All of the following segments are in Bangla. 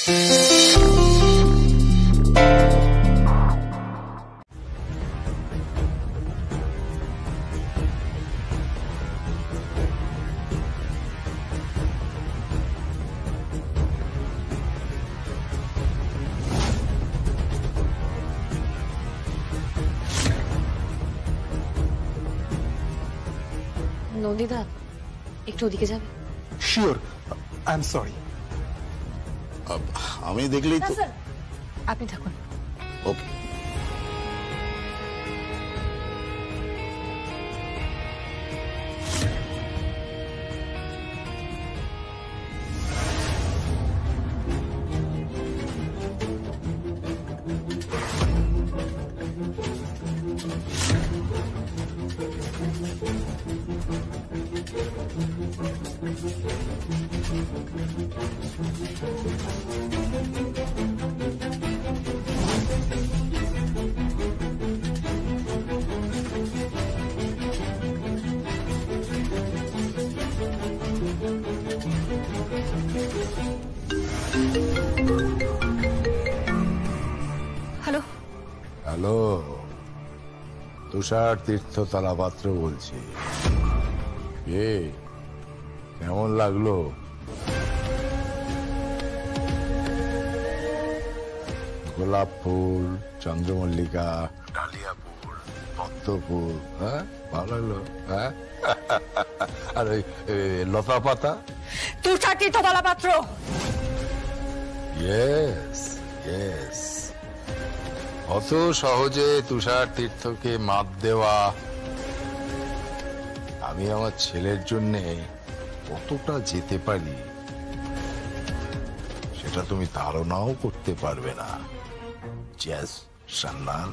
নন্দিতা একটু ওদিকে যাবে? Sure, I am sorry. আমি দেখলেই তো। আপনি থাকুন। ওকে। হ্যালো হ্যালো, তুষার তীর্থ তালাপাত্র বলছি। কেমন লাগলো? গোলাপ ফুল, চন্দ্রমল্লিকা, ডালিয়া ফুল, পদ্ম ফুল, হ্যাঁ ভালো লাগলো? হ্যাঁ আর ওই লতা পাতা? তুষার তীর্থ তালাপাত্র। ইয়েস ইয়েস, অত সহজে তুষার তীর্থকে মাত দেওয়া আমি আমার ছেলের জন্য কতটা যেতে পারি সেটা তুমি ধারণাও করতে পারবে না। জেস সান্নাল।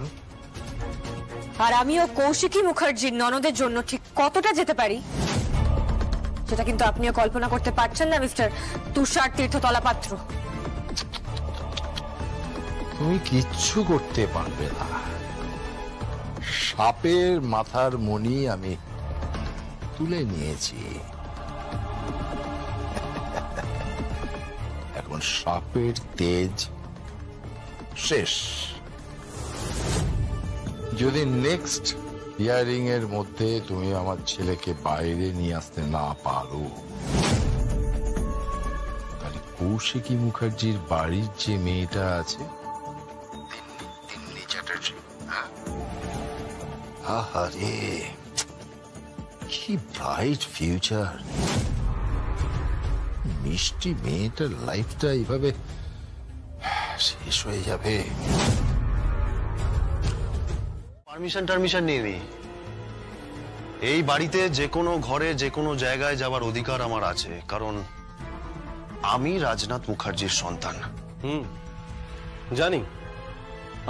আর আমিও কৌশিকী মুখার্জির ননদের জন্য ঠিক কতটা যেতে পারি সেটা কিন্তু আপনিও কল্পনা করতে পারছেন না মিস্টার তুষার তীর্থ তলাপাত্র। তুমি কিচ্ছু করতে পারবে না। সাপের মাথার মণি আমি তুলে নিয়েছি, এখন সাপের তেজ শেষ। যদি নেক্সট হিয়ারিং এর মধ্যে তুমি আমার ছেলেকে বাইরে নিয়ে আসতে না পারো, তাহলে কৌশিকী মুখার্জির বাড়ির যে মেয়েটা আছে আহারে, কি ব্রাইট ফিউচার। মিষ্টি মেয়েটার লাইফটা এইভাবে শেষ হয়ে যাবে। পারমিশন নেই। এই বাড়িতে যে কোনো ঘরে যে কোনো জায়গায় যাওয়ার অধিকার আমার আছে, কারণ আমি রাজনাথ মুখার্জির সন্তান। জানি,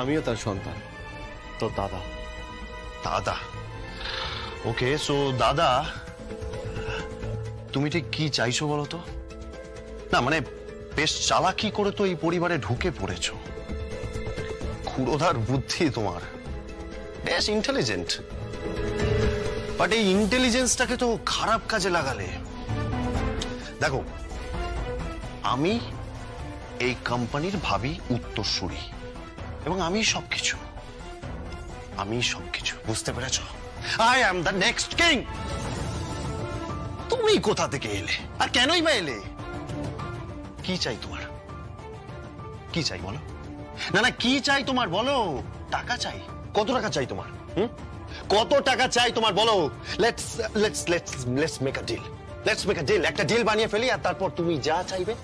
আমিও তার সন্তান, তোর দাদা। দাদা? ওকে, সো দাদা তুমি ঠিক কি চাইছো বলো তো? না মানে বেশ চালাকি করে তো এই পরিবারে ঢুকে পড়েছো। ক্ষুরোধার বুদ্ধি তোমার, বেশ ইন্টেলিজেন্ট। বাট এই ইন্টেলিজেন্সটাকে তো খারাপ কাজে লাগালে। দেখো, আমি এই কোম্পানির ভাবি উত্তরসূরি এবং আমি সবকিছু বুঝতে পেরেছো? I am the next king. তুমি কোথা থেকে এলে আর কেনই বা এলে? কি চাই তোমার? কি চাই বলো? না কি চাই তোমার বলো? টাকা চাই? কত টাকা চাই তোমার? কত টাকা চাই তোমার বলো? Let's make a deal. একটা ডিল বানিয়ে ফেলি, আর তারপর তুমি যা চাইবে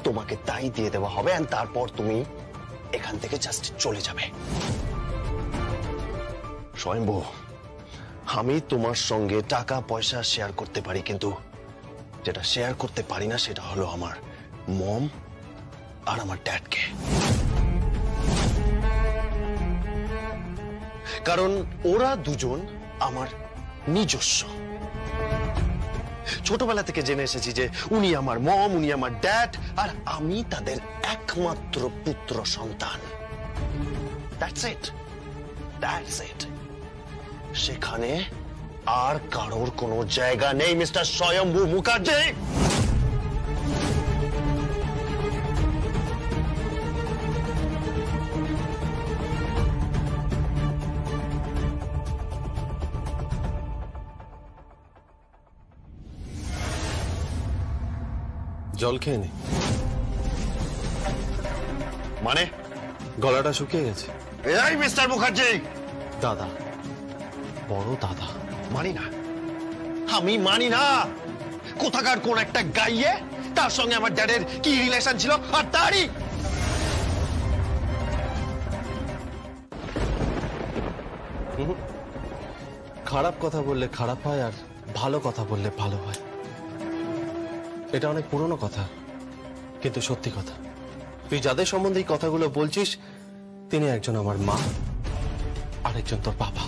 তোমাকে তাই দিয়ে দেওয়া হবে, আর তারপর তুমি এখান থেকে জাস্ট চলে যাবে। স্বয়ম্ভু, আমি তোমার সঙ্গে টাকা পয়সা শেয়ার করতে পারি, কিন্তু যেটা শেয়ার করতে পারি না সেটা হলো আমার মম আর আমার ড্যাডকে। কারণ ওরা দুজন আমার নিজস্ব। ছোটবেলা থেকে জেনে এসেছি যে উনি আমার মম, উনি আমার ড্যাড, আর আমি তাদের একমাত্র পুত্র সন্তান। That's it. সেখানে আর কারোর কোনো জায়গা নেই মিস্টার স্বয়ম্ভু মুখার্জি। জল খেয়ে নে। মানে গলাটা শুকিয়ে গেছে। এই মিস্টার মুখার্জি, দাদা, বড় দাদা। মানি না, আমি মানি না। কোথাকার কোন একটা গাইয়ে তার সঙ্গে আমার ড্যাডের কি রিলেশন ছিল, আর তারই খারাপ কথা বললে খারাপ হয়, আর ভালো কথা বললে ভালো হয়। এটা অনেক পুরনো কথা, কিন্তু সত্যি কথা। তুই যাদের সম্বন্ধে এই কথাগুলো বলছিস, তিনি একজন আমার মা, আরেকজন তোর বাবা।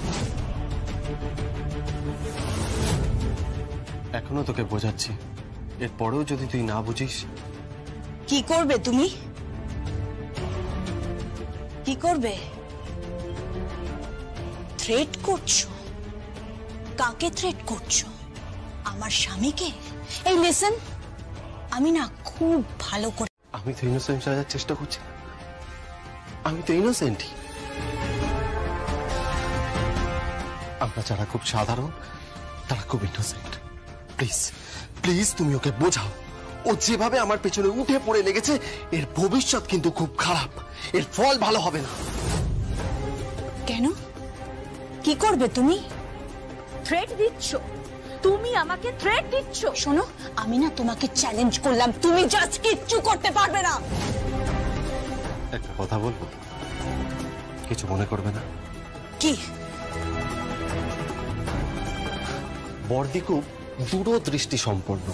এখনো তোকে বোঝাচ্ছি, এরপরেও যদি তুই না বুঝিস। কি করবে তুমি? কি করবে? থ্রেট করছো? কাকে থ্রেট করছো? আমার স্বামীকে? এই লিসেন, আমি না খুব ভালো করে। আমি তো ইনোসেন্ট সাজার চেষ্টা করছি না। আমি তো ইনোসেন্টই। আমরা যারা খুব সাধারণ, তারা খুব ইনোসেন্ট। প্লিজ প্লিজ তুমি ওকে বোঝাও। ও যেভাবে আমার পেছনে উঠে পড়ে লেগেছে, এর ভবিষ্যৎ কিন্তু খুব খারাপ। এর ফল ভালো হবে না। কেন? কি করবে তুমি? থ্রেট দিচ্ছ? তুমি আমাকে থ্রেট দিচ্ছ? শোনো, আমি না তোমাকে চ্যালেঞ্জ করলাম, তুমি জাস্ট কিচ্ছু করতে পারবে না। একটা কথা বলবো, কিছু মনে করবে না? কি? বর্দি খুব দূরদৃষ্টি সম্পন্ন।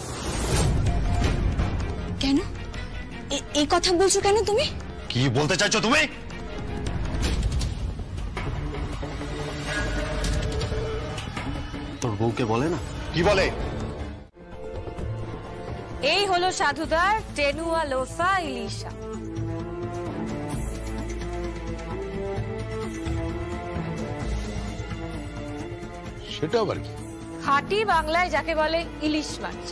কেন এই কথা বলছো কেন তুমি? কি বলতে চাইছো তুমি? তোর বউকে বলে না? কি বলে? এই হলো সাধুদার টেনুয়া লোফা ইলিশা। সেটা আবার কি? খাঁটি বাংলায় যাকে বলে ইলিশ মাছ।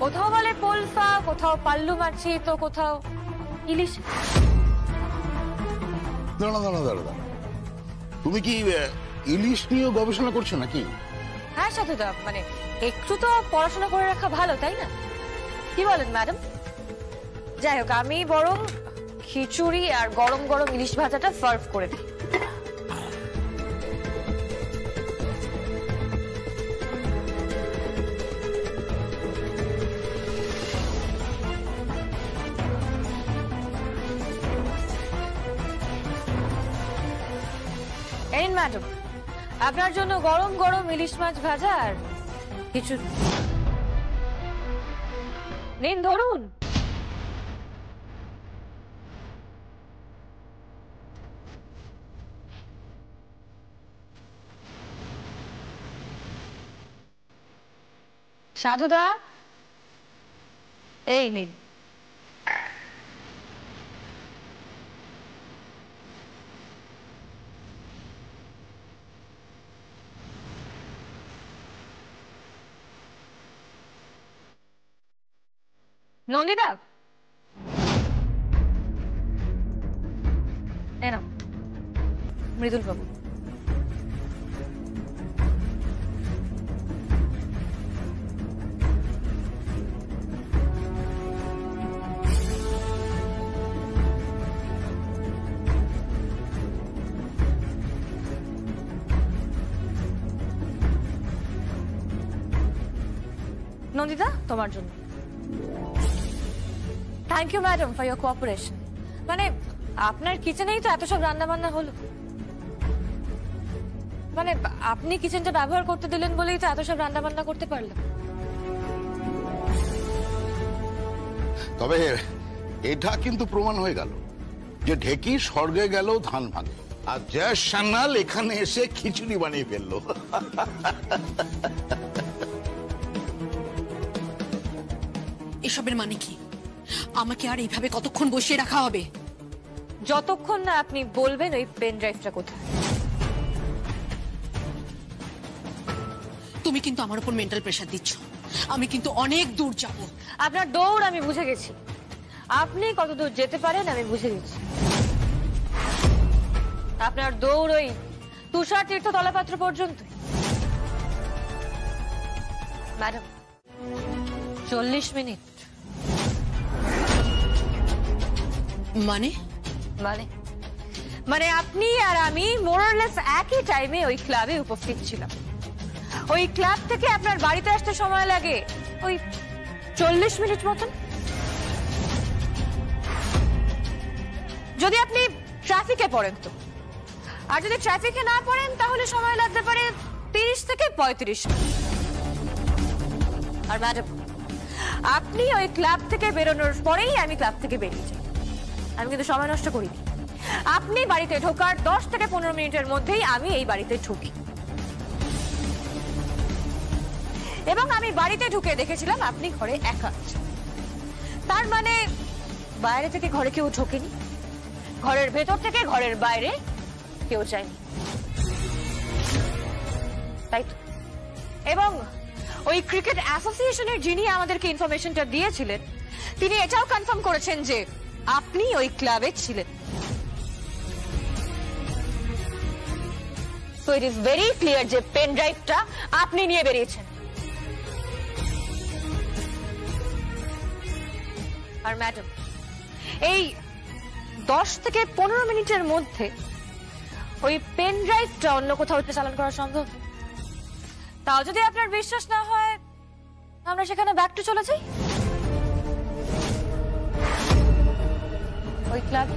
কোথাও বলে পোলফা, কোথাও পাল্লু মাছি, তো কোথাও ইলিশ। দাঁড়া দাঁড়া দাঁড়া দাঁড়া, তুমি কি ইলিশ নিয়ে গবেষণা করছো নাকি? হ্যাঁ সাধুদা, মানে একটু তো পড়াশোনা করে রাখা ভালো, তাই না? কি বলেন ম্যাডাম? যাই হোক, আমি বরং খিচুড়ি আর গরম গরম ইলিশ ভাজাটা সার্ভ করে দিই। এই ম্যাডাম, আপনার জন্য গরম গরম ইলিশ মাছ ভাজা আর খিচুড়ি। নিন, ধরুন। সাধুদা, এই নিন। নন্দিতা, এনো মৃদুল বাবু। নন্দিতা, তোমার জন্য। Thank you madam for your cooperation. মানে আপনার কিচেনেই তো এত সব রান্না বান্না হলো। মানে আপনি কিচেনটা ব্যবহার করতে দিলেন বলেই তো এত সব রান্না বান্না করতে পারলাম। তবে এটা কিন্তু প্রমাণ হয়ে গেল যে ঢেকি স্বর্গে গেল ধান ভাঙে, আর জয় সান্যাল এখানে এসে খিচুড়ি বানিয়ে ফেললো। এসবের মানে কি? আমাকে আর এইভাবে কতক্ষণ বসিয়ে রাখা হবে? যতক্ষণ না আপনি বলবেন ওই পেন ড্রাইভটা কোথায়। তুমি কিন্তু আমার উপর মেন্টাল প্রেসার দিচ্ছ। আমি কিন্তু অনেক দূর যাব। আপনার দৌড় আমি বুঝে গেছি। আপনি কত দূর যেতে পারেন আমি বুঝে গেছি। আপনার দৌড় ওই তুষার তীর্থ তলাপাত্র পর্যন্ত। Madam, 40 minute. মানে মানে মানে আপনি আর আমি মোরলেস একই টাইমে ওই ক্লাবে উপস্থিত ছিলাম। ওই ক্লাব থেকে আপনার বাড়িতে আসতে সময় লাগে ওই 40 মিনিট মতন। যদি আপনি ট্রাফিকে পড়েন তো, আর যদি ট্রাফিকে না পড়েন তাহলে সময় লাগতে পারে 30 থেকে 35 মিনিট। আর ম্যাডাম, আপনি ওই ক্লাব থেকে বেরোনোর পরেই আমি ক্লাব থেকে বেরিয়ে যাই। আমি কিন্তু সময় নষ্ট করিনি। আপনি বাড়িতে ঢোকার 10 থেকে 15 মিনিটের মধ্যেই আমি এই বাড়িতে ঢুকি, এবং আমি বাড়িতে ঢুকে দেখেছিলাম আপনি ঘরে একা আছেন। তার মানে বাইরে থেকে ঘরে কেউ ঢোকেনি, ঘরের ভেতর থেকে ঘরের বাইরে কেউ যায়নি, তাই তো? এবং ওই ক্রিকেট অ্যাসোসিয়েশনের যিনি আমাদেরকে ইনফরমেশনটা দিয়েছিলেন তিনি এটাও কনফার্ম করেছেন যে আপনি ওই ক্লাবে ছিলেন। So it is very clear যে পেন ড্রাইভটা আপনি নিয়ে বেরিয়েছেন। আর ম্যাডাম, এই 10 থেকে 15 মিনিটের মধ্যে ওই পেন ড্রাইভটা অন্য কোথাও চালান করা সম্ভব। তাও যদি আপনার বিশ্বাস না হয়, আমরা সেখানে ব্যাক টু চলে যাই ওই ক্লাব।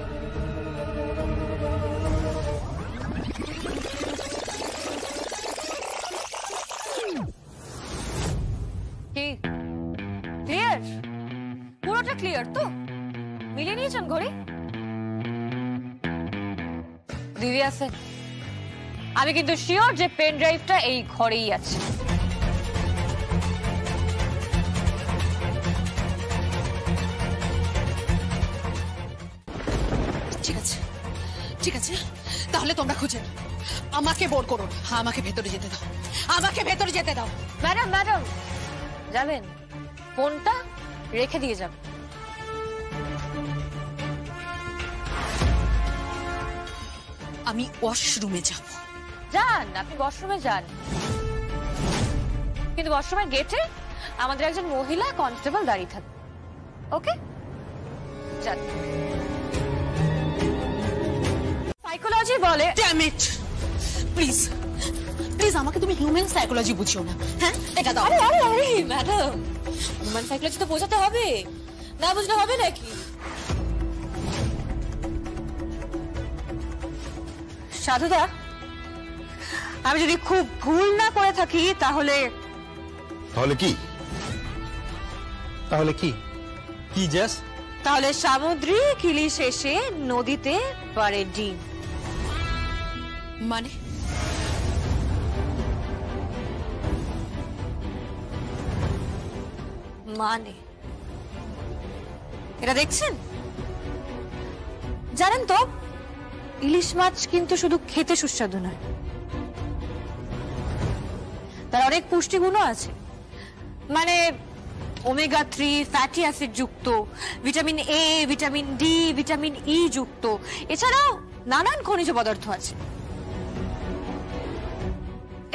কি ক্লিয়ার? পুরোটা ক্লিয়ার তো? মিলিয়ে নিয়েছেন ঘড়ি? দিদি আছে? আমি কিন্তু শিওর যে পেন ড্রাইভটা এই ঘরেই আছে। ঠিক আছে, ঠিক আছে, তাহলে তোমরা খুঁজে নাও। আমাকে বোর করো না। আমাকে ভেতরে যেতে দাও, আমাকে ভেতরে যেতে দাও। ম্যাডাম, ম্যাডাম যাবেন? ফোনটা রেখে দিয়ে যাবেন। আমি ওয়াশরুমে যাব। যান, আপনি ওয়াশরুমে যান, কিন্তু ওয়াশরুমের গেটে আমাদের একজন মহিলা কনস্টেবল দাঁড়িয়ে থাকবে। ওকে, যান। সাইকোলজি বলে, ড্যাম ইট, প্লিজ প্লিজ আমাকে তুমি হিউম্যান সাইকোলজি বুঝিও না। হ্যাঁ, এটা দাও। আরে আরে আরে ম্যাডাম, হিউম্যান সাইকোলজি তো বোঝাতে হবে, না বুঝলে হবে নাকি? সাধুদা, আমি যদি খুব ভুল না করে থাকি তাহলে তাহলে কি? তাহলে কি? কি জেস? তাহলে সামুদ্রিক ইলিশ এসে নদীতে পারে ডিম। মানে মানে এটা দেখছেন? জানেন তো, ইলিশ মাছ কিন্তু শুধু খেতে সুস্বাদু নয়, তার অনেক পুষ্টিগুণও আছে। মানে ওমেগা 3 ফ্যাটি অ্যাসিড যুক্ত, vitamin A, vitamin D, vitamin E যুক্ত, এছাড়াও নানান খনিজ পদার্থ আছে।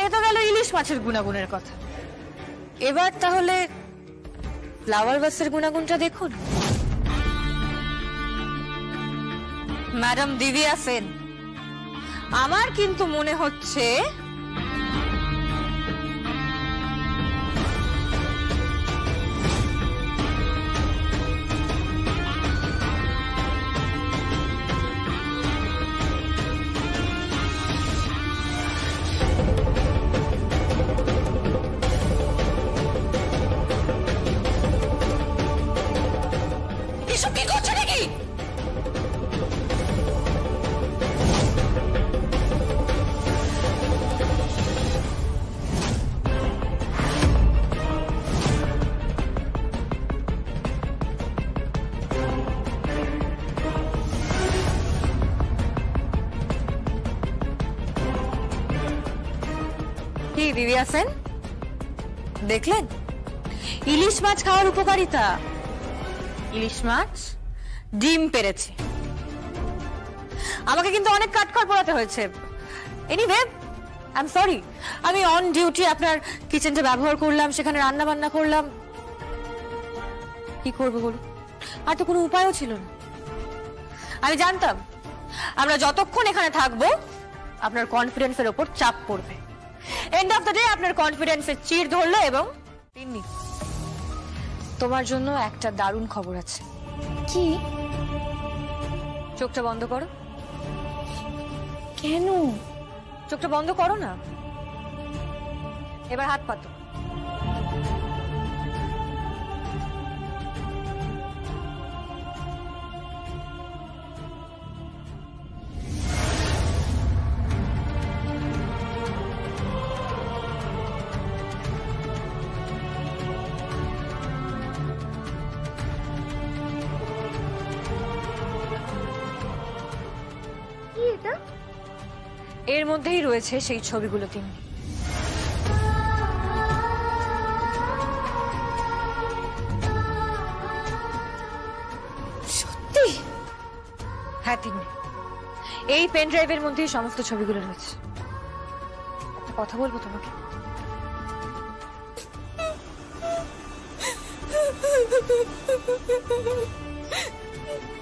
এ তো গেল ইলিশ মাছের গুণাগুণের কথা। এবার তাহলে ফ্লাওয়ার বাসের গুণাগুণটা দেখুন। ম্যাডাম দিব্যা সেন, আমার কিন্তু মনে হচ্ছে এসব কি করছো নাকি? কি দিব্যা সেন, দেখলেন ইলিশ মাছ খাওয়ার উপকারিতা? ইলিশ মাছ ডিম পেড়েছে। আমাকে কিন্তু অনেক কাটখড় পোড়াতে হয়েছে। Anyway, I am sorry. আমি অন ডিউটি আপনার কিচেনটা ব্যবহার করলাম, সেখানে রান্না বান্না করলাম। কি করবো বলুন, আর তো কোনো উপায়ও ছিল না। আমি জানতাম আমরা যতক্ষণ এখানে থাকবো আপনার কনফিডেন্সের উপর চাপ পড়বে। এন্ড অফ দ্য ডে আপনার কনফিডেন্সের চিড় ধরলো এবং তিন্নি, তোমার জন্য একটা দারুণ খবর আছে। কি? চোখটা বন্ধ করো। কেন? চোখটা বন্ধ করো না, এবার হাত পাতো। এর মধ্যেই রয়েছে সেই ছবিগুলো। তিন্নি, সত্যি? হ্যাঁ তিন্নি, এই পেন ড্রাইভের মধ্যেই সমস্ত ছবিগুলো রয়েছে। একটা কথা বলবো তোমাকে।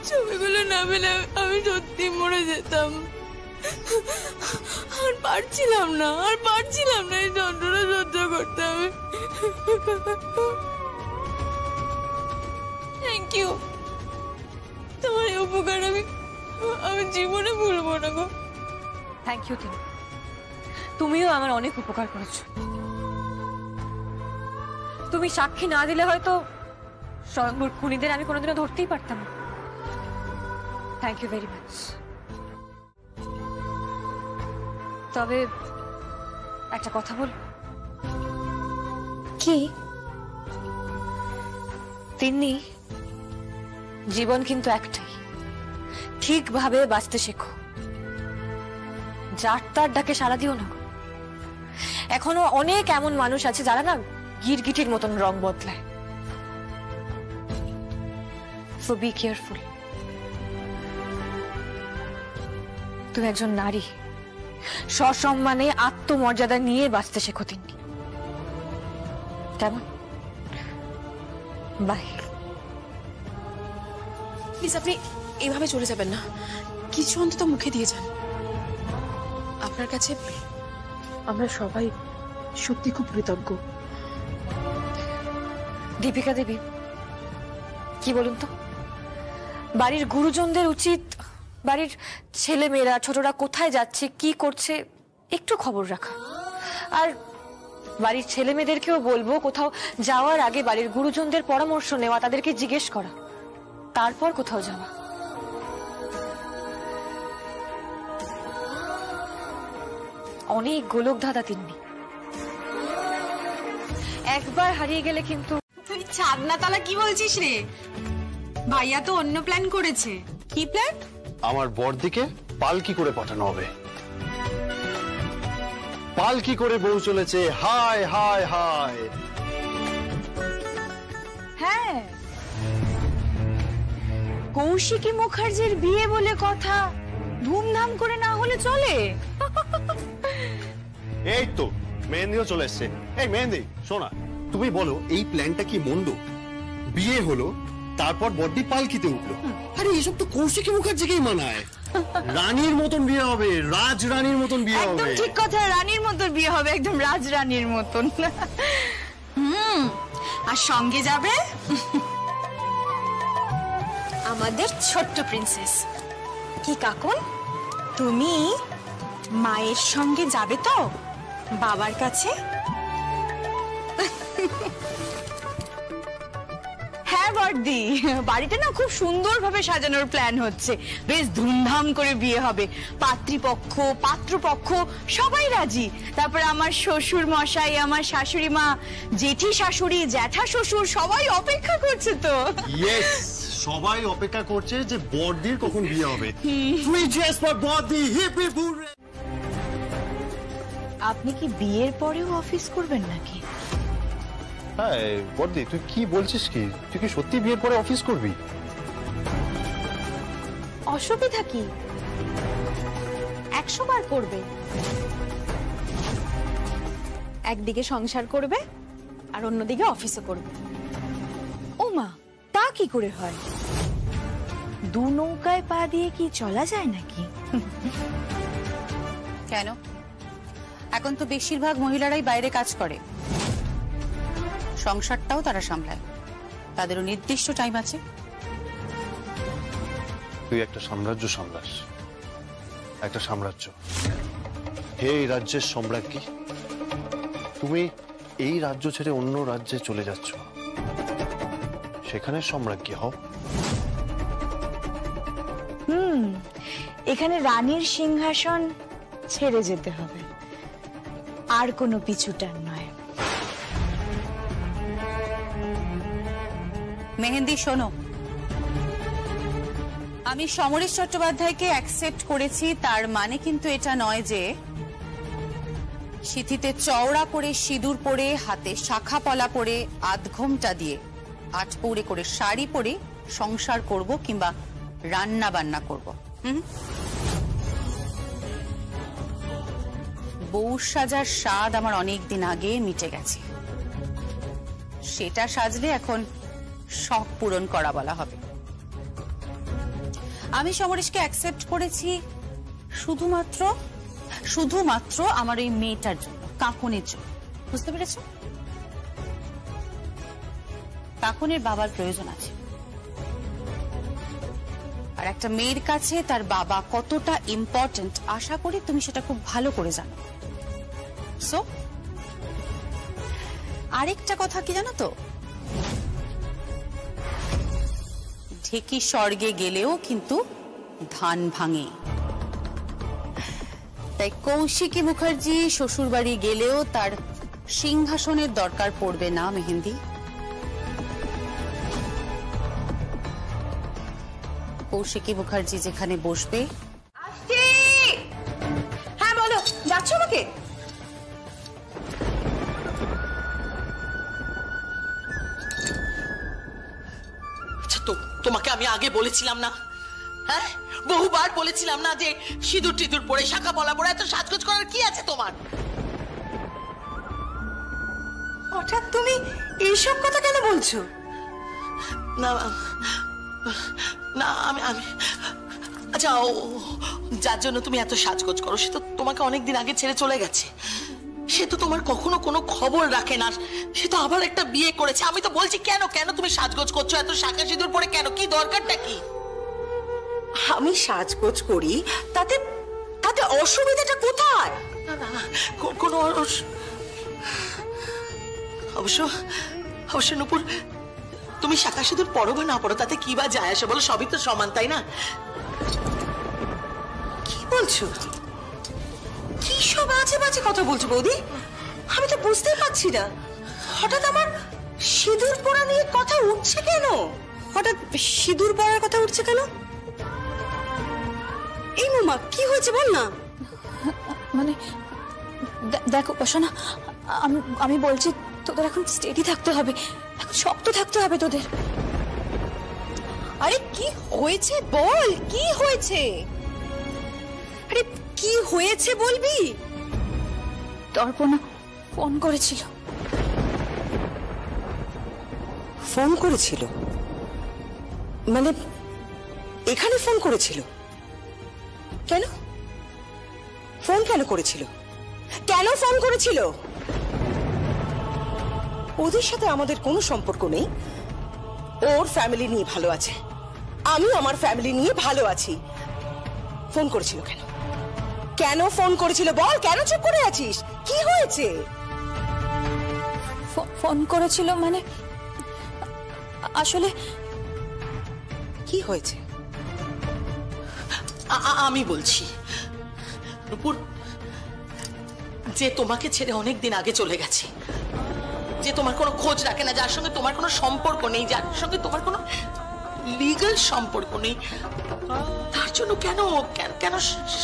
ছবিগুলো না পেলে আমি সত্যি মরে যেতাম। আর পারছিলাম না এই যন্ত্রণা সহ্য করতে। আমি থ্যাংক ইউ, তোমার এই উপকার আমি জীবনে ভুলবো না গো। থ্যাংক ইউ তিন্নি, তুমিও আমার অনেক উপকার করেছো। তুমি সাক্ষী না দিলে হয়তো স্বয়ংবর খুনিদের আমি কোনোদিনও ধরতেই পারতাম না। Thank you very much. তবে একটা কথা বল। কি? তিন্নি, জীবন কিন্তু একটাই, ঠিকভাবে বাঁচতে শেখো। যার তার ডাকে সাড়া দিও না। এখনো অনেক এমন মানুষ আছে যারা না গিরগিটির মতন রং বদলায়। So be careful. তুমি একজন নারী, সসম্মানে আত্মমর্যাদা নিয়ে বাঁচতে শেখো তিন্নি। কেমন? বাই। প্লিজ আপনি এইভাবে চলে যাবেন না, কিছু অন্তত মুখে দিয়ে যান। আপনার কাছে আমরা সবাই সত্যি খুব কৃতজ্ঞ। দীপিকা দেবী, কি বলুন তো, বাড়ির গুরুজনদের উচিত বাড়ির ছেলে মেয়েরা ছোটরা কোথায় যাচ্ছে কি করছে একটু খবর রাখা। আর বাড়ির ছেলে মেয়েদেরকেও বলবো কোথাও যাওয়ার আগে বাড়ির গুরুজনদের পরামর্শ নেওয়া, তাদেরকে জিজ্ঞেস করা, তারপর কোথাও যাওয়া। অনেক গোলক ধাঁধা তিন্নি, একবার হারিয়ে গেলে কিন্তু। তুই ছাদনা তালা কি বলছিস রে? ভাইয়া তো অন্য প্ল্যান করেছে। কি প্ল্যান? আমার বড়দিকে পালকি করে পাঠানো হবে। পালকি করে বউ চলেছে। হায় হায় হায়। হ্যাঁ, কৌশিকী মুখার্জির বিয়ে বলে কথা, ধুমধাম করে না হলে চলে? এই তো মেহেন্দিও চলে এসছে। এই মেহেন্দি, শোনা, তুমি বলো এই প্ল্যানটা কি মন্দ? বিয়ে হলো, তারপর বড়দি পালকিতে উঠলো। আরে এসব তো কৌশিকী মুখার্জিকেই মানায়। রানীর মতন বিয়ে হবে, রাজ রানীর মতন বিয়ে হবে। একদম ঠিক কথা, রানীর মতন বিয়ে হবে, একদম রাজ রানীর মতন। আর সঙ্গে যাবে আমাদের ছোট্ট প্রিন্সেস। কি কাকুন, তুমি মায়ের সঙ্গে যাবে তো বাবার কাছে? হ্যাঁ বড়দি, বাড়িটা না খুব সুন্দরভাবে সাজানোর প্ল্যান হচ্ছে। বেশ ধুমধাম করে বিয়ে হবে, পাত্রীপক্ষ পাত্রপক্ষ সবাই রাজি। তারপর আমার শ্বশুর মশাই, আমার শাশুড়ি মা, জেঠি শাশুড়ি, জ্যাঠা শ্বশুর সবাই অপেক্ষা করছে তো। ইয়েস, সবাই অপেক্ষা করছে যে বড়দির কখন বিয়ে হবে। তুই ড্রেস ফর বড়দি, হিপ হিপ হুররে। আপনি কি বিয়ের পরেও অফিস করবেন নাকি? হ্যাঁ বড়দি, তুই কি বলছিস? কি তুই কি সত্যি বিয়ের পরে অফিস করবি? অসুবিধা কি? 100 বার করবে। একদিকে সংসার করবে আর অন্যদিকে অফিসও করবে। ও মা, তা কি করে হয়? দু নৌকায় পা দিয়ে কি চলা যায় নাকি? কেন? এখন তো বেশিরভাগ মহিলারাই বাইরে কাজ করে, সংসারটাও তারা সামলায়, তাদেরও নির্দিষ্ট টাইম আছে। তুই একটা সাম্রাজ্য সামলাস, একটা সাম্রাজ্য। হে এই রাজ্যের সম্রাজ্ঞী, তুমি এই রাজ্য ছেড়ে অন্য রাজ্যে চলে যাচ্ছ, সেখানে সম্রাজ্ঞী হও। এখানে রানীর সিংহাসন ছেড়ে যেতে হবে, আর কোনো পিছুটার নয়। মেহেন্দি শোনো, আমি সমরেশ চট্টোপাধ্যায়কে অ্যাকসেপ্ট করেছি, তার মানে কিন্তু এটা নয় যে সিথিতে চওড়া করে সিঁদুর পরে, হাতে শাখা পলা পরে, আধঘোমটা দিয়ে, আটপৌরে করে শাড়ি পরে সংসার করব কিংবা রান্না বান্না করব। বউ সাজার স্বাদ আমার অনেক দিন আগে মিটে গেছে, সেটা সাজলে এখন শখ পূরণ করা বলা হবে। আমি সমরেশকে অ্যাকসেপ্ট করেছি শুধুমাত্র আমার এই মেয়েটার জন্য, কাকুনের জন্য। বুঝতে পেরেছ? কাকুনের বাবার প্রয়োজন আছে, আর একটা মেয়ের কাছে তার বাবা কতটা ইম্পর্টেন্ট আশা করি তুমি সেটা খুব ভালো করে জানো। সো আরেকটা কথা কি জানো তো, ঢেকি স্বর্গে গেলেও কিন্তু ধান ভাঙে। তাই কৌশিকী মুখার্জি শ্বশুর বাড়ি গেলেও তার সিংহাসনের দরকার পড়বে না মেহেন্দি। কৌশিকী মুখার্জি যেখানে বসবে। হ্যাঁ বলো, যাচ্ছ আমাকে? তোমাকে আমি আগে বলেছিলাম না, হ্যাঁ বহুবার বলেছিলাম না যে সিঁদুর টিঁদুর পরে, শাখা পলা পরে এত সাজগোজ করার কি আছে তোমার? হঠাৎ তুমি এইসব কথা কেন বলছো? না না, আমি আচ্ছা, যার জন্য তুমি এত সাজগোজ করো সে তো তোমাকে অনেকদিন আগে ছেড়ে চলে গেছে, সে তো তোমার কখনো কোনো খবর রাখে না, সে তো আবার একটা বিয়ে করেছে। আমি তো বলছি কেন কেন তুমি সাজগোজ করছো এত শাখা সিঁদুর পরে, কেন, কি দরকারটা কি? আমি সাজগোজ করি, তাতে তাতে অসুবিধাটা কোথায়? না না না, কোনো অবশ্য নূপুর, তুমি শাখা সিঁদুর পরো বা না পরো তাতে কি বা যায় আসে বলো, সবই তো সমান, তাই না? কি বলছো? কি সব আজে বাজে কথা বলছো বৌদি? আমি তো বুঝতেই পারছি না, হঠাৎ আমার সিঁদুর পরা নিয়ে কথা উঠছে কেন? হঠাৎ সিঁদুর পরার কথা উঠছে কেন? এই মামা, কি হয়েছে বল না। মানে দেখো শোনা, আমি বলছি তোদের এখন স্টেডি থাকতে হবে, এখন শক্ত থাকতে হবে তোদের। আরে কি হয়েছে বল, কি হয়েছে? আরে কি হয়েছে বলবি? দর্পণা ফোন করেছিল। ফোন করেছিল মানে এখানে ফোন করেছিল? কেন ফোন কেন করেছিল? কেন ফোন করেছিল? ওদের সাথে আমাদের কোনো সম্পর্ক নেই, ওর ফ্যামিলি নিয়ে ভালো আছে, আমি আমার ফ্যামিলি নিয়ে ভালো আছি। ফোন করেছিল কেন? কেন ফোন করেছিল বল, কেন চুপ করে আছিস? কি হয়েছে? ফোন করেছিল মানে আসলে কি হয়েছে? আমি বলছি নূপুর, যে তোমাকে ছেড়ে অনেক দিন আগে চলে গেছে, যে তোমার কোনো খোঁজ রাখে না, যার সঙ্গে তোমার কোনো সম্পর্ক নেই, যার সঙ্গে তোমার কোনো লিগ্যাল সম্পর্ক নেই, তার জন্য কেন কেন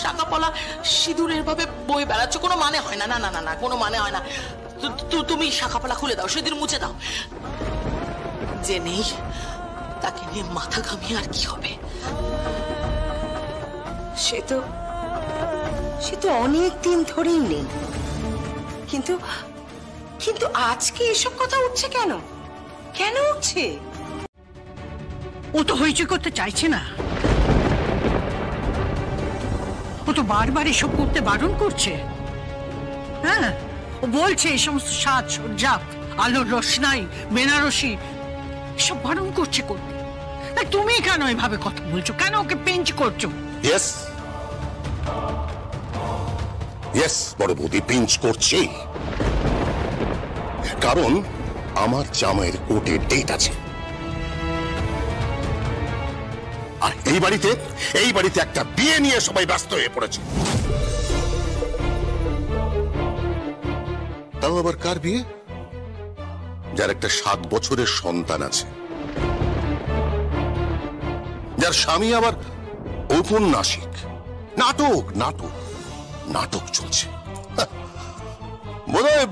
শাখা পলা সিঁদুরের ভাবে বয়ে বেড়াচ্ছ? কোনো মানে হয় না। না না না না, কোনো মানে হয় না। তুমি শাখা পলা খুলে দাও, সিঁদুর মুছে দাও। যে নেই তাকে নিয়ে মাথা ঘামিয়ে আর কি হবে? সে তো অনেক দিন ধরেই নেই, কিন্তু কিন্তু আজকে এসব কথা উঠছে কেন? কেন উঠছে? ও তো হইচই করতে চাইছে না। তো বারবার এসব করতে বারণ করছে। হ্যাঁ, ও বলছে এই সমস্ত সাজ সজ্জা, আলোর রোশনাই, বেনারসি এসব বারণ করছে করতে। তাই তুমি কেন এভাবে কথা বলছো? কেন ওকে পিঞ্চ করছো? ইয়েস ইয়েস বড় বৌদি, পিঞ্চ করছি। কারণ আমার জামাইয়ের কোর্টের ডেট আছে, আর এই বাড়িতে একটা বিয়ে নিয়ে সবাই ব্যস্ত হয়ে পড়েছে। তাও আবার কার বিয়ে? যার একটা 7 বছরের সন্তান আছে, যার স্বামী আবার ঔপন্যাসিক। নাটক নাটক নাটক চলছে। বোধহয়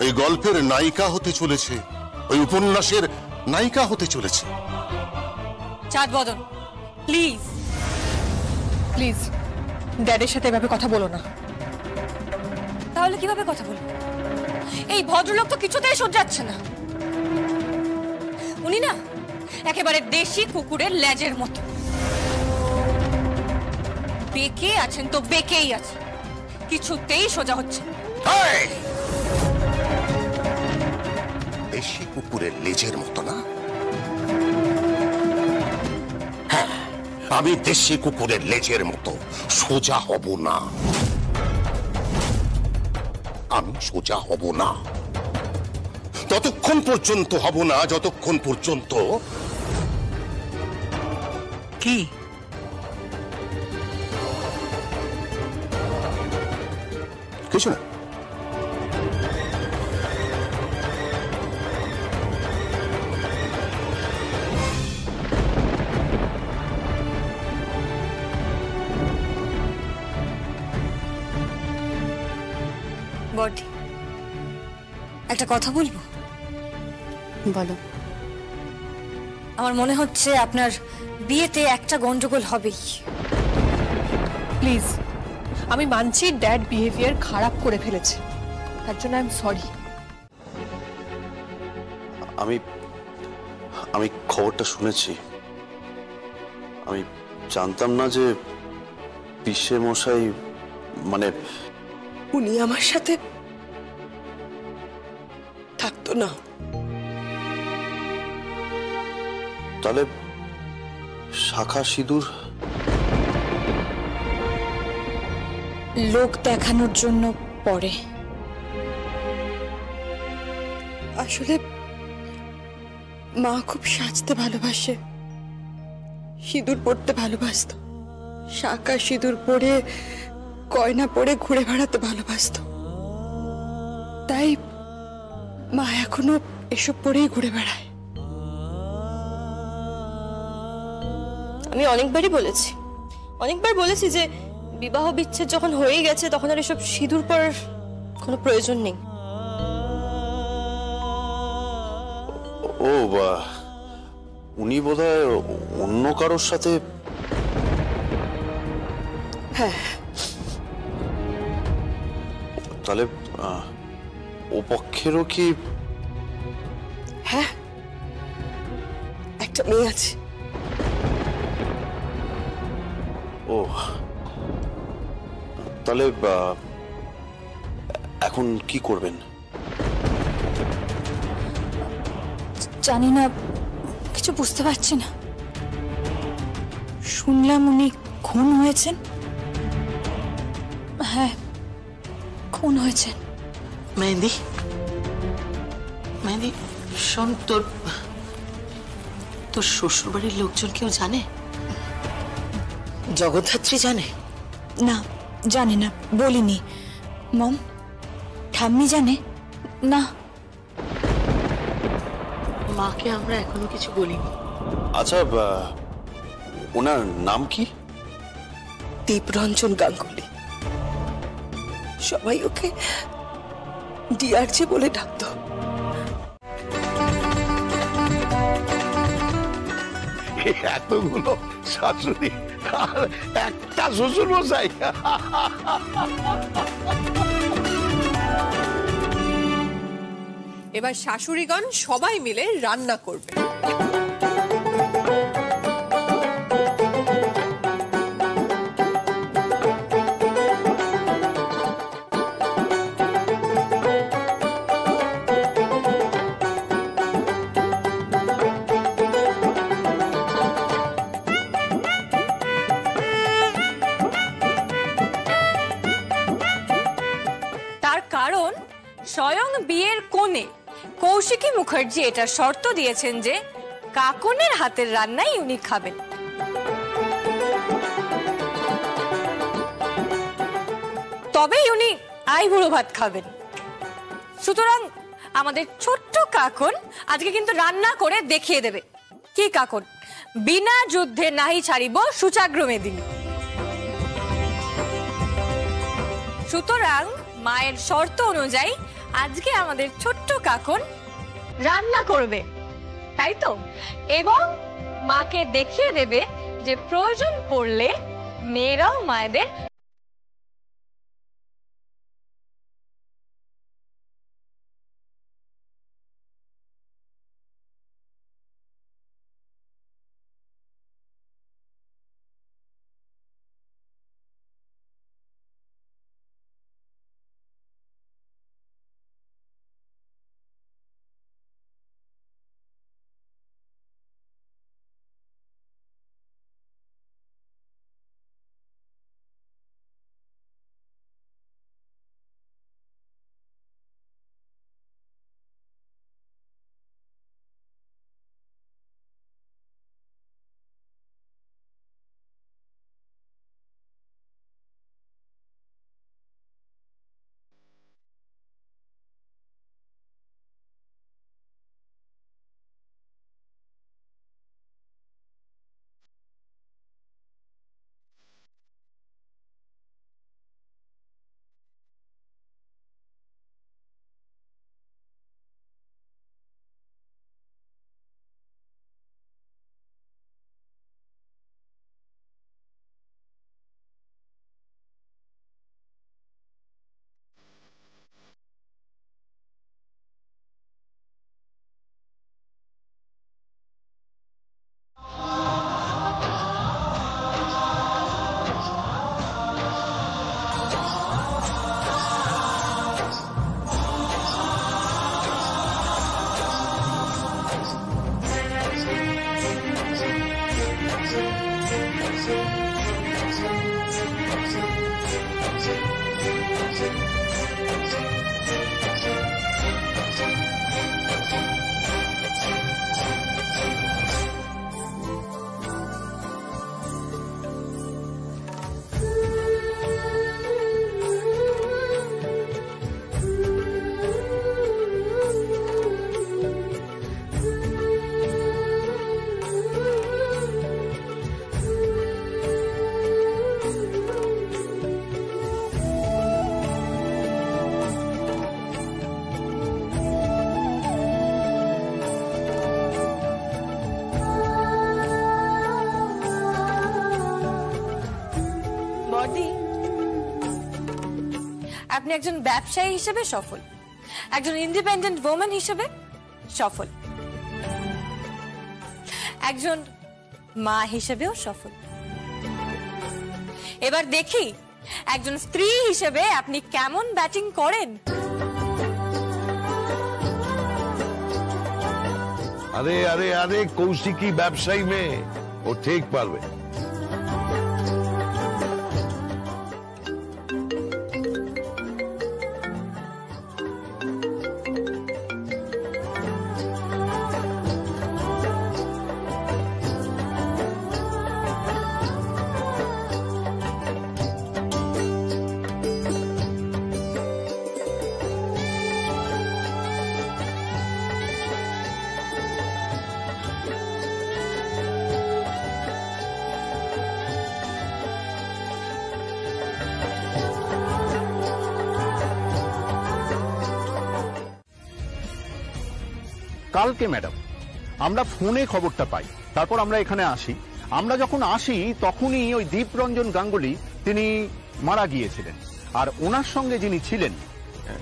ওই গল্পের নায়িকা হতে চলেছে, ওই উপন্যাসের নায়িকা হতে চলেছে। চাঁদ বদন, প্লিজ প্লিজ ড্যাডের সাথে এভাবে কথা বলো না। তাহলে কিভাবে কথা বলবো? এই ভদ্রলোক তো কিছুতেই সহ্যাচ্ছে না। উনি না একেবারে দেশি কুকুরের লেজের মতো, বেঁকে আছেন তো বেঁকেই আছে, কিছুতেই সোজা হচ্ছে না। দেশি কুকুরের লেজের মতো না? হ্যাঁ, আমি দেশি কুকুরের লেজের মতো সোজা হব না। আমি সোজা হব না, ততক্ষণ পর্যন্ত হব না যতক্ষণ পর্যন্ত কি কিছু না। বটি, একটা কথা বলবো? বলো। আমার মনে হচ্ছে আপনার বিয়েতে একটা গন্ডগোল হবেই। প্লিজ, আমি মানছি ড্যাড বিহেভিয়ার খারাপ করে ফেলেছে, তার জন্য আই এম সরি। আমি খবরটা শুনেছি। আমি জানতাম না যে পিসে মশাই, মানে উনি আমার সাথে থাকতো না। তাহলে শাখা সিঁদুর লোক দেখানোর জন্য পরে। আসলে মা খুব সাজতে ভালোবাসে, সিঁদুর পরতে ভালোবাসতো, শাঁখা সিঁদুর পরে গয়না পরে ঘুরে বেড়াতে ভালোবাসতো। তাই মা এখনো এসব পরেই ঘুরে বেড়ায়। আমি অনেকবার বলেছি যে বিবাহ বিচ্ছেদ যখন হয়ে গেছে তখন আর এসব সিঁদুর পরার কোনো প্রয়োজন নেই। ও বা, উনি বোধহয় অন্য কারোর সাথে। হ্যাঁ, তাহলে ও পক্ষেরও কি? হ্যাঁ, একটা মেয়ে আছে। ও, তাহলে এখন কি করবেন? জানি না, কিছু বুঝতে পারছি না। শুনলাম উনি খুন হয়েছেন। হ্যাঁ, খুন হয়েছেন। মেহেন্দি, শোন, তোর শ্বশুর বাড়ির লোকজন কেউ জানে? জগদ্ধাত্রী জানে? না, জানে না, বলিনি। মম, ঠাম্মি জানে না। মাকে আমরা এখনো কিছু বলিনি। আচ্ছা, ওনার নাম কি? দীপরঞ্জন গাঙ্গুলি। সবাই ওকে ডিআরজি বলে ডাকতো। এতগুলো শাশুড়ি আর একটা শ্বশুর মশাই। এবার শাশুড়িগণ সবাই মিলে রান্না করবে। স্বয়ং বিয়ের কোণে কৌশিকী মুখার্জি এটা শর্ত দিয়েছেন যে কাকনের হাতের রান্নাই উনি খাবেন। তবেই উনি আইবুড়ো ভাত খাবেন। সুতরাং আমাদের ছোট্ট কাকন আজকে কিন্তু রান্না করে দেখিয়ে দেবে। কি কাকন? বিনা যুদ্ধে নাহি ছাড়িব সুচাগ্র মেদিনী। সুতরাং মায়ের শর্ত অনুযায়ী আজকে আমাদের ছোট্ট কাকন রান্না করবে, তাই তো? এবং মাকে দেখিয়ে দেবে যে প্রয়োজন পড়লে মেয়েরাও মায়েদের আপনি একজন ব্যবসায়ী হিসেবে সফল, একজন ইন্ডিপেন্ডেন্ট ওম্যান হিসেবে সফল, একজন মা হিসেবেও সফল। এবার দেখি একজন স্ত্রী হিসেবে আপনি কেমন ব্যাটিং করেন। আরে আরে আরে কৌশিকী ব্যবসায়ী মেয়ে, ও ঠিক পারবে। কালকে ম্যাডাম আমরা ফোনে খবরটা পাই, তারপর আমরা এখানে আসি। আমরা যখন আসি তখনই ওই দীপরঞ্জন গাঙ্গুলি তিনি মারা গিয়েছিলেন, আর ওনার সঙ্গে যিনি ছিলেন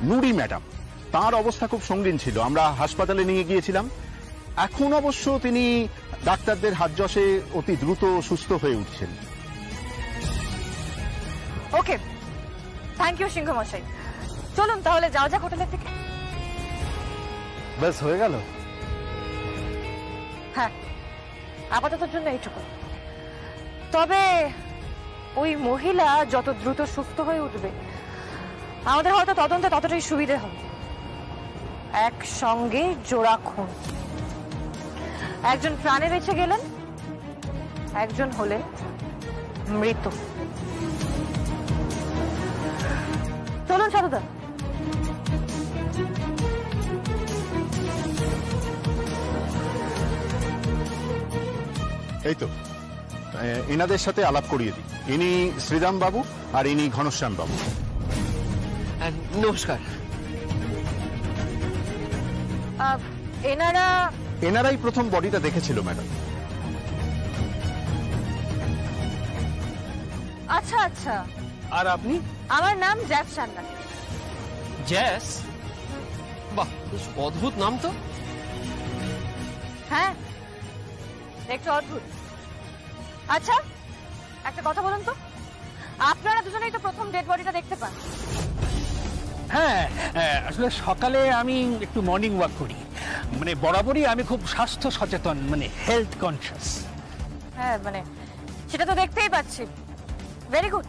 নুরি ম্যাডাম, তার অবস্থা খুব সঙ্গীন ছিল। আমরা হাসপাতালে নিয়ে গিয়েছিলাম। এখন অবশ্য তিনি ডাক্তারদের হাতযশে অতি দ্রুত সুস্থ হয়ে উঠছেন। ওকে, থ্যাংক ইউ সিংহ মশাই। চলুন তাহলে যাও যাক হোটেলের থেকে। ব্যাস হয়ে গেল? হ্যাঁ, আপাতত জন্য এইটুকু। তবে ওই মহিলা যত দ্রুত সুস্থ হয়ে উঠবে আমাদের হয়তো তদন্তে ততটাই সুবিধে হবে। একসঙ্গে জোড়া খুন। একজন প্রাণে বেঁচে গেলেন, একজন হলেন মৃত। চলুন সাধুদা। এই তো এনাদের সাথে আলাপ করিয়ে দিই। ইনি শ্রীরাম বাবু আর ইনি ঘনশ্যাম বাবু। নমস্কার। এনারাই প্রথম বডিটা দেখেছিল ম্যাডাম। আচ্ছা আচ্ছা। আর আপনি? আমার নাম জ্যাস সান্না। জ্যাস? বাহ, অদ্ভুত নাম তো। হ্যাঁ, একটু অদ্ভুত। আচ্ছা, একটা কথা বলুন তো, আপনারা দুজনেই তো প্রথম ডেড বডিটা দেখতে পান। হ্যাঁ, আসলে সকালে আমি একটু মর্নিং ওয়াক করি, মানে বরাবরই আমি খুব স্বাস্থ্য সচেতন, মানে হেলথ কনসিয়াস। হ্যাঁ, মানে সেটা তো দেখতেই পাচ্ছি। Very good.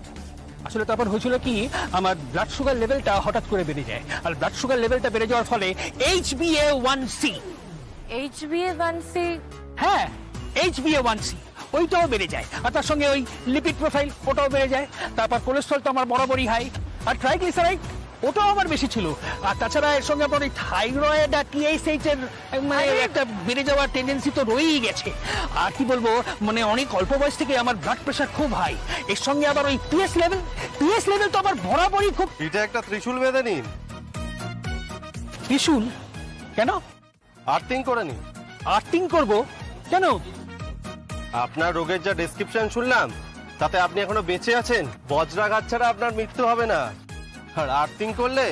আসলে তারপর হয়েছিল কি, আমার ব্লাড সুগার লেভেলটা হঠাৎ করে বেড়ে যায়, আর ব্লাড সুগার লেভেলটা বেড়ে যাওয়ার ফলে HbA1c। HbA1c? হ্যাঁ, HbA1c ওইটাও বেড়ে যায়, আর তার সঙ্গে ওই লিপিড প্রোফাইল ওটাও বেড়ে যায়। তারপর কোলেস্ট্রল তো আমার বরাবরই হাই, আর ট্রাইগ্লিসারাইড ওটাও আমার বেশি ছিল। আর তাছাড়া এর সঙ্গে আপনার ওই থাইরয়েড আর TSH এর মানে একটা বেড়ে যাওয়ার টেন্ডেন্সি তো রয়েই গেছে। আর কি বলবো, মানে অনেক অল্প বয়স থেকে আমার ব্লাড প্রেশার খুব হাই। এর সঙ্গে আবার ওই PS লেভেল তো আবার বরাবরই খুব। এটা একটা ত্রিশূল বেঁধে নিন। ত্রিশূল কেন? আর্থিং করে নিন। আর্থিং করব কেন? আপনার রোগের যা ডেসক্রিপশন শুনলাম তাতে আপনি এখনো বেঁচে আছেন। বজ্রাঘাত ছাড়া আপনার মৃত্যু হবে না, আর আর্থিং করলে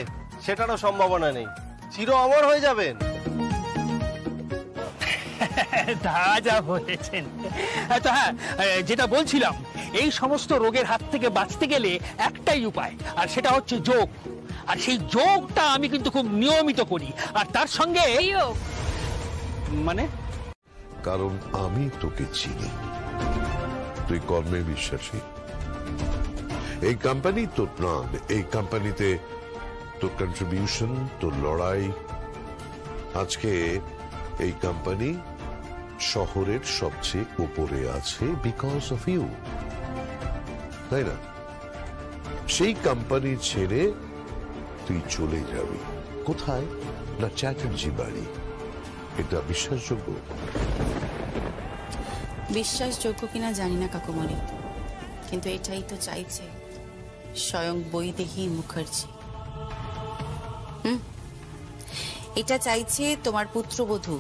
সেটারও সম্ভাবনা নেই, চির অমর হয়ে যাবেন। তা যা বলেছেন। তো হ্যাঁ, যেটা বলছিলাম, এই সমস্ত রোগের হাত থেকে বাঁচতে গেলে একটাই উপায়, আর সেটা হচ্ছে যোগ। আর সেই যোগটা আমি কিন্তু খুব নিয়মিত করি, আর তার সঙ্গে মানে কারণ আমি তোকে চিনি, তুই কর্মে বিশ্বাসী। এই কোম্পানি তোর প্রাণ, এই কোম্পানিতে তোর কন্ট্রিবিউশন, তোর লড়াই। আজকে এই কোম্পানি শহরের সবচেয়ে উপরে আছে বিকজ অফ ইউ, তাই না? সেই কোম্পানি ছেড়ে তুই চলে যাবি কোথায়? না চ্যাটার্জি বাড়ি। এটা বিশ্বাসযোগ্য? বিশ্বাসযোগ্য কিনা জানি না কাকুমণি, কিন্তু এটাই তো চাইছে স্বয়ং বৈদেহী মুখার্জি। এটা চাইছে তোমার পুত্রবধূ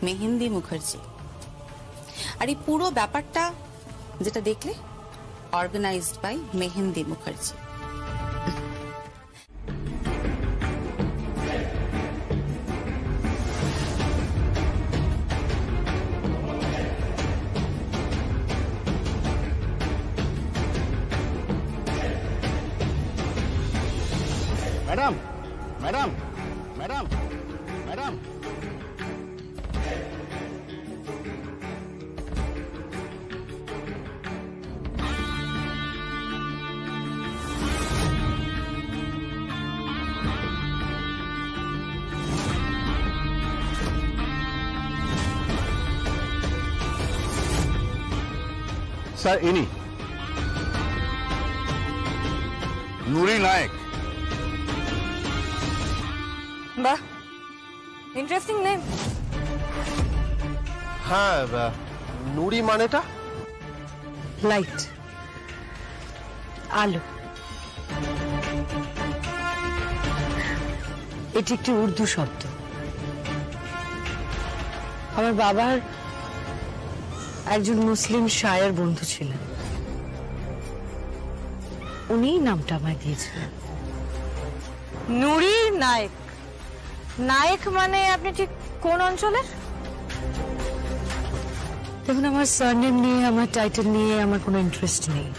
মেহেন্দি মুখার্জি। আর এই পুরো ব্যাপারটা যেটা দেখলে, organised by Mehendi Mukherjee. Madam, madam, madam, madam. Sir, ইনি নুরি নায়েক। বাহ, ইন্টারেস্টিং নেম। হ্যাঁ, নুরি মানেটা? লাইট, আলো। এটি একটি উর্দু শব্দ। আমার বাবার একজন মুসলিম শায়ের বন্ধু ছিলেন, উনি নামটা আমায় দিয়েছিলেন। নুরি নায়েক। নায়েক মানে আপনি ঠিক কোন অঞ্চলের? দেখুন, আমার সারনেম নিয়ে, আমার টাইটেল নিয়ে আমার কোনো ইন্টারেস্ট নেই।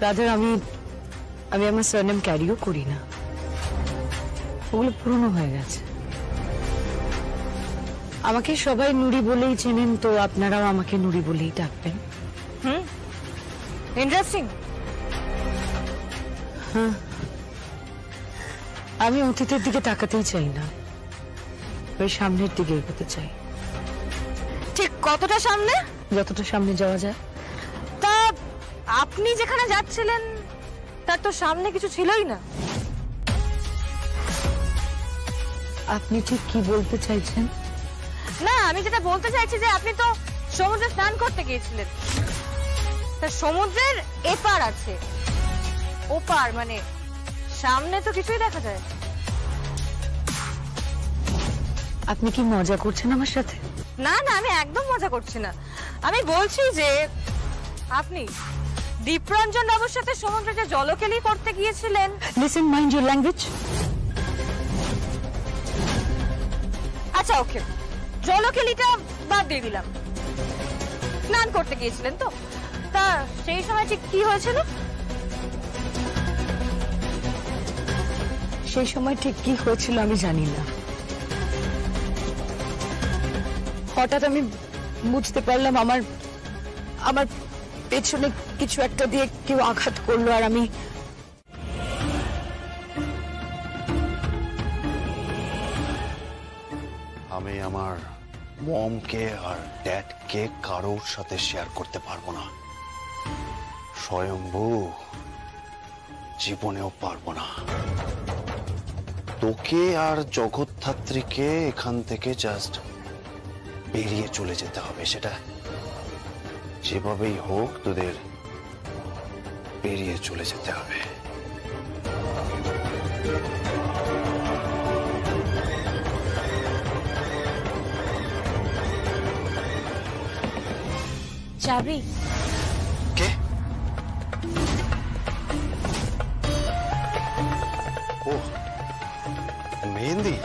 রাদার আমি আমার সারনেম ক্যারিও করি না, ওগুলো পুরনো হয়ে গেছে। আমাকে সবাই নুরি বলেই চেনেন, তো আপনারাও আমাকে নুরি বলেই ডাকবেন। ইন্টারেস্টিং। হ্যাঁ, আমি অতীতের দিকে তাকাতেই চাই না, ওই সামনের দিকে এগোতে চাই। ঠিক কতটা সামনে? যতটা সামনে যাওয়া যায়। তা আপনি যেখানে যাচ্ছিলেন তার তো সামনে কিছু ছিলই না। আপনি ঠিক কি বলতে চাইছেন? না, আমি যেটা বলতে চাইছি যে আপনি তো সমুদ্রে স্নান করতে গিয়েছিলেন, তা সমুদ্রের এপার আছে ওপার, মানে সামনে তো কিছুই দেখা যায়। আপনি কি মজা করছেন আমার সাথে? না না, আমি একদম মজা করছি না। আমি বলছি যে আপনি দীপরঞ্জন বাবুর সাথে সমুদ্রে যে জলকেলি করতে গিয়েছিলেন। Listen, mind your language. আচ্ছা ওকে, জলকেলিটা বাদ দিয়ে দিলাম, স্নান করতে গিয়েছিলেন তো, তা সেই সময় ঠিক কি হয়েছিল? সেই সময় ঠিক কি হয়েছিল আমি জানি না। হঠাৎ আমি বুঝতে পারলাম আমার আমার পেছনে কিছু একটা দিয়ে কেউ আঘাত করলো, আর আমি আমার মমকে আর ড্যাডকে কারোর সাথে শেয়ার করতে পারবো না, স্বয়ম্ভু জীবনেও পারবো না। তোকে আর জগৎধাত্রীকে এখান থেকে জাস্ট বেরিয়ে চলে যেতে হবে, সেটা যেভাবেই হোক তোদের বেরিয়ে চলে যেতে হবে। চাবি? কে? ও মেহেন্দি।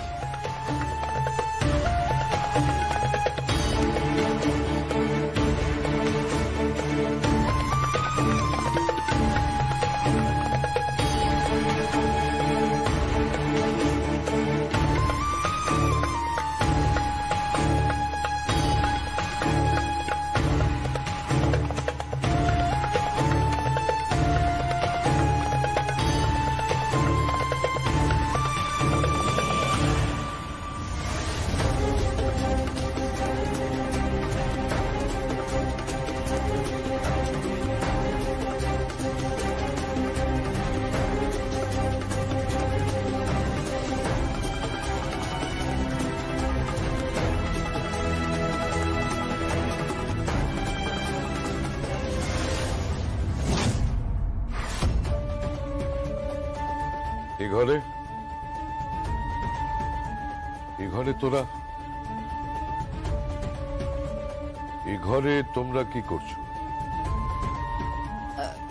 এই ঘরে তোমরা কি করছো?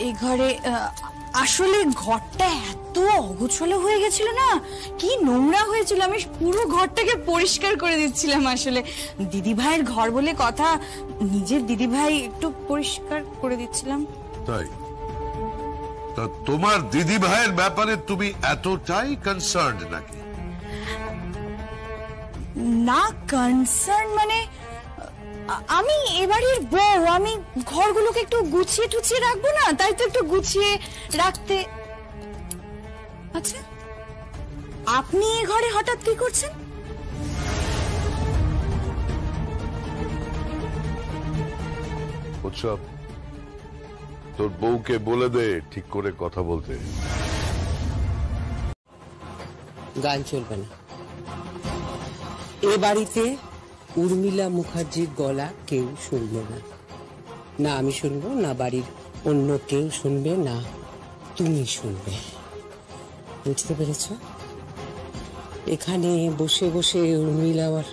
এই ঘরে আসলে ঘরটা এত অগোছালো হয়ে গেছিল না, কি নোংরা হয়েছিল, আমি পুরো ঘরটাকে পরিষ্কার করে দিচ্ছিলাম। আসলে দিদি ভাইয়ের ঘর বলে কথা, নিজের দিদি ভাই একটু পরিষ্কার করে দিচ্ছিলাম। তাই? তা তোমার দিদি ভাইয়ের ব্যাপারে তুমি এতটাই কনসার্নড নাকি? না কনসার্ন মানে, আমি এবাড়ির বউ, আমি ঘরগুলোকে একটু গুছিয়ে টুছিয়ে রাখবো না, তাই তো একটু গুছিয়ে রাখতে। আচ্ছা, আপনি এ ঘরে হঠাৎ কি করছেন? উৎসব, তোর বউকে বলে দে ঠিক করে কথা বলতে। গান চলবে না এ বাড়িতে। উর্মিলা মুখার্জির গলা কেউ শুনবে না, না আমি শুনবো, না বাড়ির অন্য কেউ শুনবে, না তুমি শুনবে। বুঝতে পেরেছ? এখানে বসে বসে উর্মিলার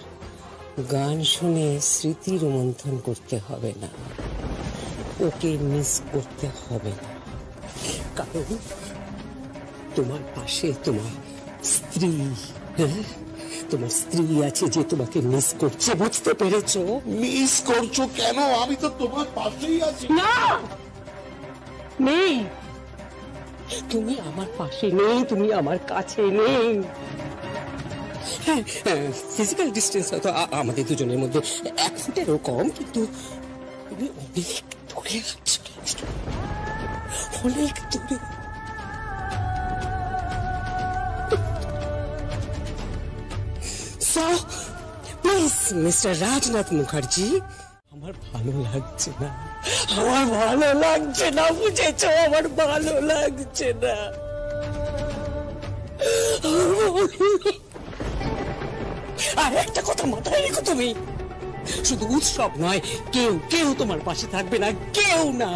গান শুনে স্মৃতি রোমন্থন করতে হবে না, ওকে মিস করতে হবে না, কারণ তোমার পাশে তোমার স্ত্রী, হ্যাঁ তোমার স্ত্রী আছে যে তোমাকে মিস করছে। বুঝতে পেরেছো? মিস করছো কেন? আমি তো তোমার পাশেই আছি। না নেই, তুমি আমার পাশে নেই, তুমি আমার কাছে নেই। হ্যাঁ, ফিজিক্যাল ডিস্টেন্স হয়তো আমাদের দুজনের মধ্যে 1 ফুটেরও কম, কিন্তু তুমি অনেক দূরে আছো, অনেক দূরে। So please mister Rajnath Mukherjee, আমার ভালো লাগছে না, আমার ভালো লাগছে না, বুঝেছো? আমার ভালো লাগছে না। আর একটা কথা মাথায় রেখো, তুমি শুধু উৎসব নয়, কেউ কেউ তোমার পাশে থাকবে না, কেউ না।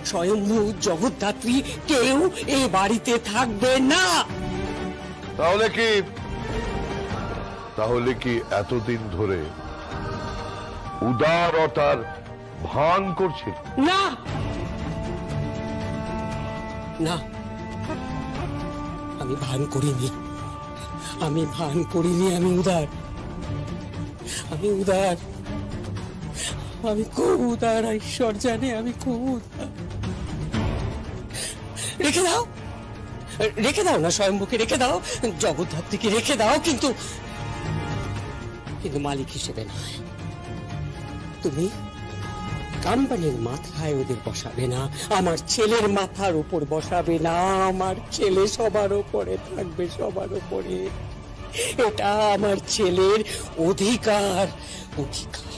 স্বয়ম্ভু, জগদ্ধাত্রী, কেউ এ বাড়িতে থাকবে না। তাহলে কি এতদিন ধরে উদারতার ভান করছিল? না না, আমি ভান করিনি, আমি ভান করিনি। আমি উদার, আমি উদার, আমি খুব উদার। ঈশ্বর জানে আমি খুব উদার। রেখে দাও, রেখে দাও না স্বয়ম্ভুকে, রেখে দাও, জগদ্ধাত্রীকে রেখে দাও, কিন্তু কিন্তু মালিক হিসেবে নয়। তুমি কোম্পানির মাথায় ওদের বসাবে না, আমার ছেলের মাথার উপর বসাবে না। আমার ছেলে সবার উপরে থাকবে, সবার উপরে। এটা আমার ছেলের অধিকার, অধিকার।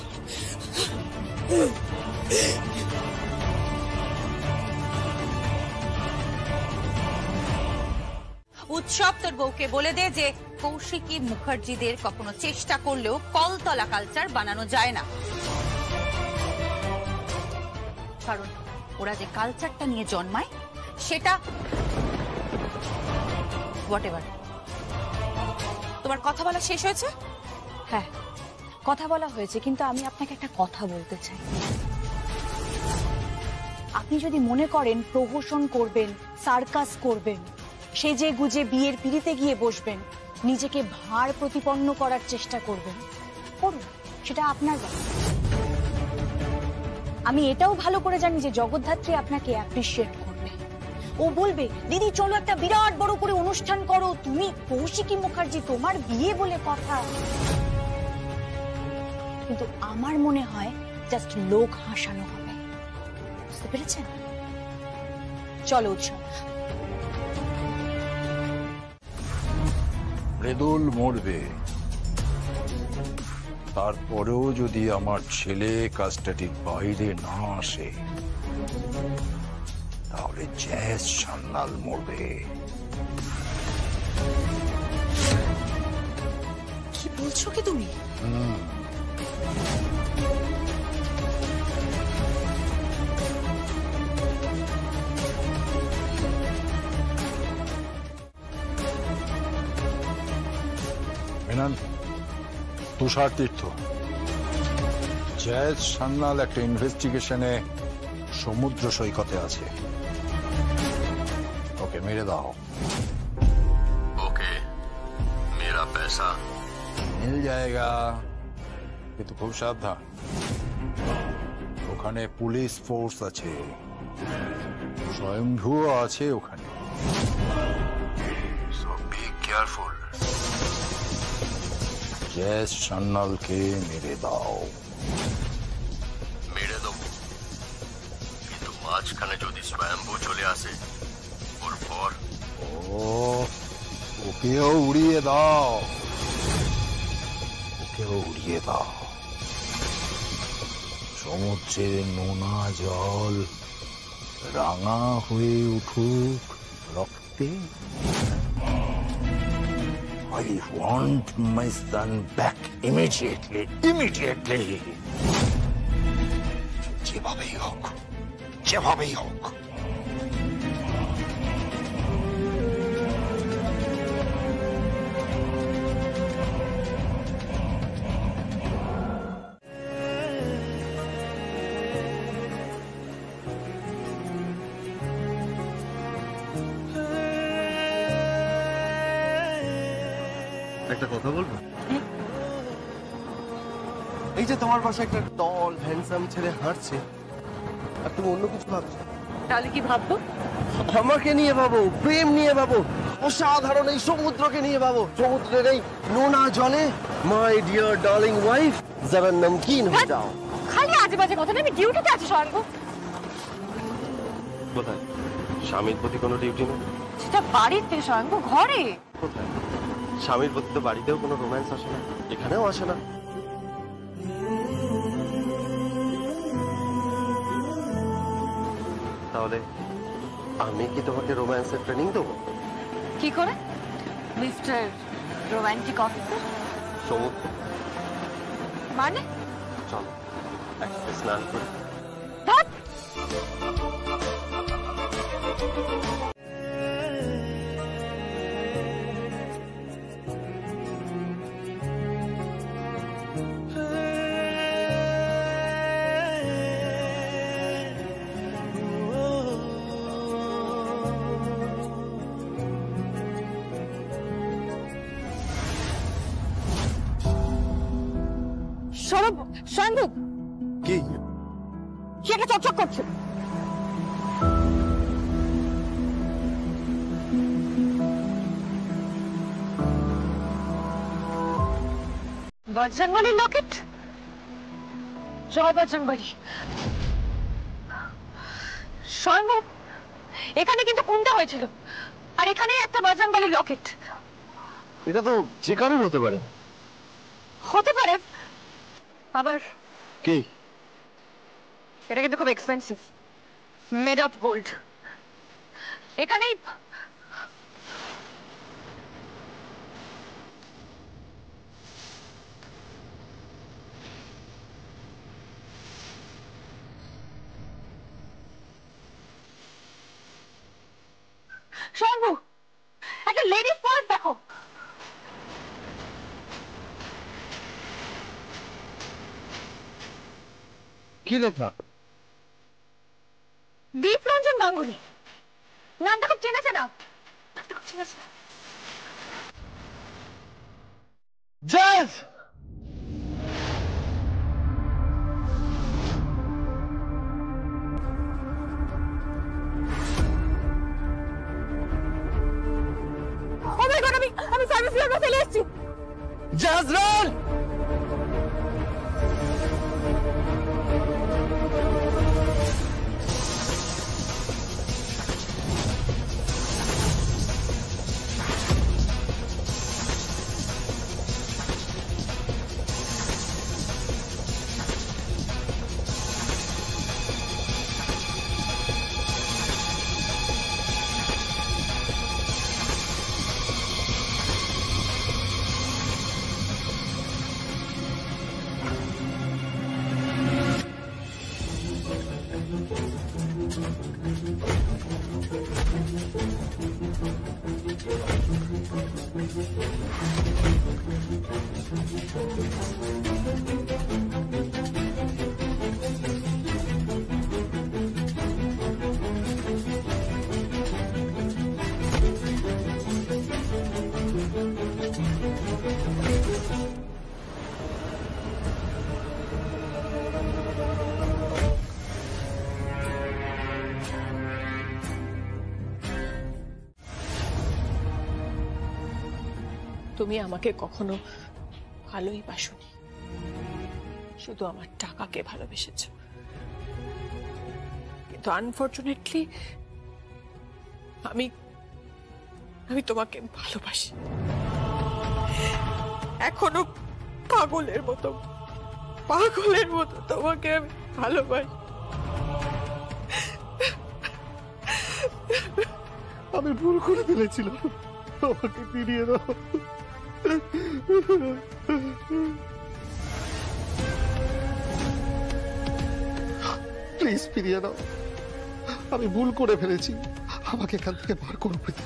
উৎসব, তোর বউকে বলে দে যে কৌশিকী মুখার্জিদের কখনো চেষ্টা করলেও কলতলা কালচার বানানো যায় না, কারণ ওরা যে কালচারটা নিয়ে জন্মায় সেটা হোয়াটএভার। তোমার কথা বলা শেষ হয়েছে? হ্যাঁ, কথা বলা হয়েছে, কিন্তু আমি আপনাকে একটা কথা বলতে চাই। আপনি যদি মনে করেন প্রহসন করবেন, সার্কাস করবেন, সেজে গুজে বিয়ের পিড়িতে গিয়ে বসবেন, নিজেকে ভার প্রতিপন্ন করার চেষ্টা করবেন, করুন, সেটা আপনার ব্যাপার। আমি এটাও ভালো করে জানি যে জগদ্ধাত্রী আপনাকে অ্যাপ্রিশিয়েট করবে। ও বলবে, দিদি চলো একটা বিরাট বড় করে অনুষ্ঠান করো, তুমি কৌশিকী মুখার্জি, তোমার বিয়ে বলে কথা। কিন্তু আমার মনে হয় জাস্ট লোক হাসানো হবে, বুঝতে পেরেছেন? চলো উৎসব। মৃদুল মরবে, তারপরেও যদি আমার ছেলে কাস্টাডির বাইরে না আসে, তাহলে জয়েশ সান্যাল মরবে। কি বলছো কি তুমি? মেনন, তুষার তীর্থ, জয়েশ সান্যাল একটা ইনভেস্টিগেশনে সমুদ্র সৈকতে আছে, ওকে মেরে দাও। ওকে, মেরা পয়সা মিল যায়গা, কিন্তু খুব সাবধান, ওখানে পুলিশ ফোর্স আছে, স্বয়ম্ভুও আছে ওখানে, সো বি কেয়ারফুল। জয়েশ সান্যালকে মেরে দাও। মেরে দেবো, কিন্তু মাঝখানে যদি স্বয়ম্ভু চলে আসে, ওর পর ওকেও উড়িয়ে দাও, ওকেও উড়িয়ে দাও। সমুদ্রের নোনা জল রাঙা হয়ে উঠুক রক্তে। I want my son back immediately, immediately. যেভাবেই হোক, যেভাবেই হোক। একটা কথা বলবো? এই যে তোমার পাশে একটা টল হ্যান্ডসাম ছেলে হাঁটছে, আর তুমি অন্য কিছু ভাবছো। তাহলে কি ভাববো? আমাকে নিয়ে ভাবো, প্রেম নিয়ে ভাবো, অসাধারণ এই সমুদ্রকে নিয়ে ভাবো, সমুদ্রের এই নোনা জলে মাই ডিয়ার ডার্লিং ওয়াইফ যারা নমকিন হয়ে যাও। খালি আজে বাজে কথা না, আমি ডিউটিতে আছি স্বয়ম্ভু। কোথায়? স্বামীর প্রতি কোনো ডিউটি নেই? সেটা বাড়িতে স্বয়ম্ভু, ঘরে। কোথায়? স্বামীর প্রতি তো বাড়িতেও কোনো রোম্যান্স আসে না, এখানেও আসে না। তাহলে আমি কি তোমাকে রোম্যান্সের ট্রেনিং দেবো? কি করে মিস্টার রোমান্টিক অফিসার? সমুদ্র মানে চলো একসাথে স্নান করি। ধ্যাৎ! সৌরভ, স্বয়ংভূ, কি কি একটা চকচক করছে? বজরংবলীর লকেট? জয় বজরংবলী। স্বয়ংভূ, এখানে কিন্তু কোনটা হয়েছিল, আর এখানে একটা বজরংবলীর লকেট। এটা তো যে কারণ হতে পারে। হতে পারে, আবার কি এটা কিন্তু খুব এক্সপেন্সিভ, মেড অফ গোল্ড। এখানেই স্বয়ংভূ, একটা লেডিস পার্স দেখো। কি লেখা? দীপরঞ্জন গাঙ্গুলি। নামটা খুব চেনা চেনা। জাজ! ও মাই গড, আমি সার্ভিস ফ্লোরে ফেলে এসেছি। জাজ রান! তুমি আমাকে কখনো ভালোই বাসনি, শুধু আমার টাকাকে ভালোবেসেছ। কিন্তু আনফরচুনেটলি আমি আমি তোমাকে ভালোবাসি, এখনো পাগলের মতো তোমাকে আমি ভালোবাসি। আমি ভুল করে ফেলেছিলাম, আমাকে ফিরিয়ে দাও। প্লিজ ফিরিয়ে দাও, আমি ভুল করে ফেলেছি, আমাকে এখান থেকে বার করো প্রীতি।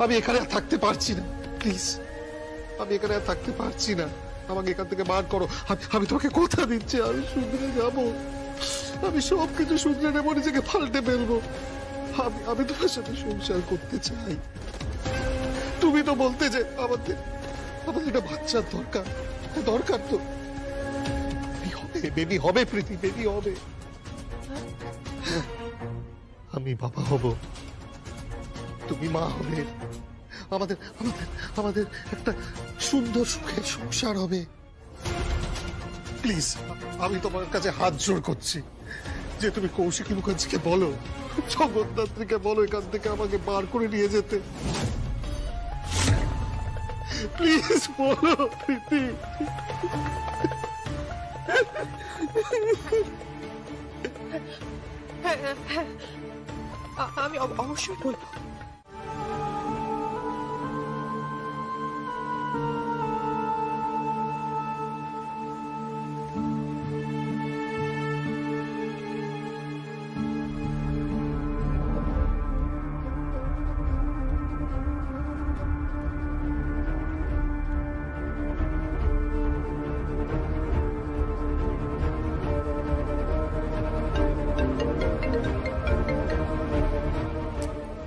আমি এখানে আর থাকতে পারছি না, প্লিজ আমি এখানে আর থাকতে পারছি না, আমাকে এখান থেকে বার করো। আমি তোমাকে কথা দিচ্ছি, আমি শুধরে যাব, আমি সবকিছু শুধরে নেবো, নিজেকে পাল্টে ফেলবো। আমি তোমার সাথে সংসার করতে চাই। তুমি তো বলতে যে আমাদের একটা বাচ্চার দরকার, দরকার তো বেবি হবে প্রীতি, বেবি হবে। আমি বাবা হব, তুমি মা হবে, আমাদের আমাদের আমাদের একটা সুন্দর সুখের সংসার হবে। প্লিজ আমি তোমার কাছে হাত জোড় করছি যে তুমি কৌশিকী মুখার্জিকে বলো, জগদ্ধাত্রীকে বলো এখান থেকে আমাকে বার করে নিয়ে যেতে। প্লিজ বলো প্রীতি। আমি অবশ্যই বলবো।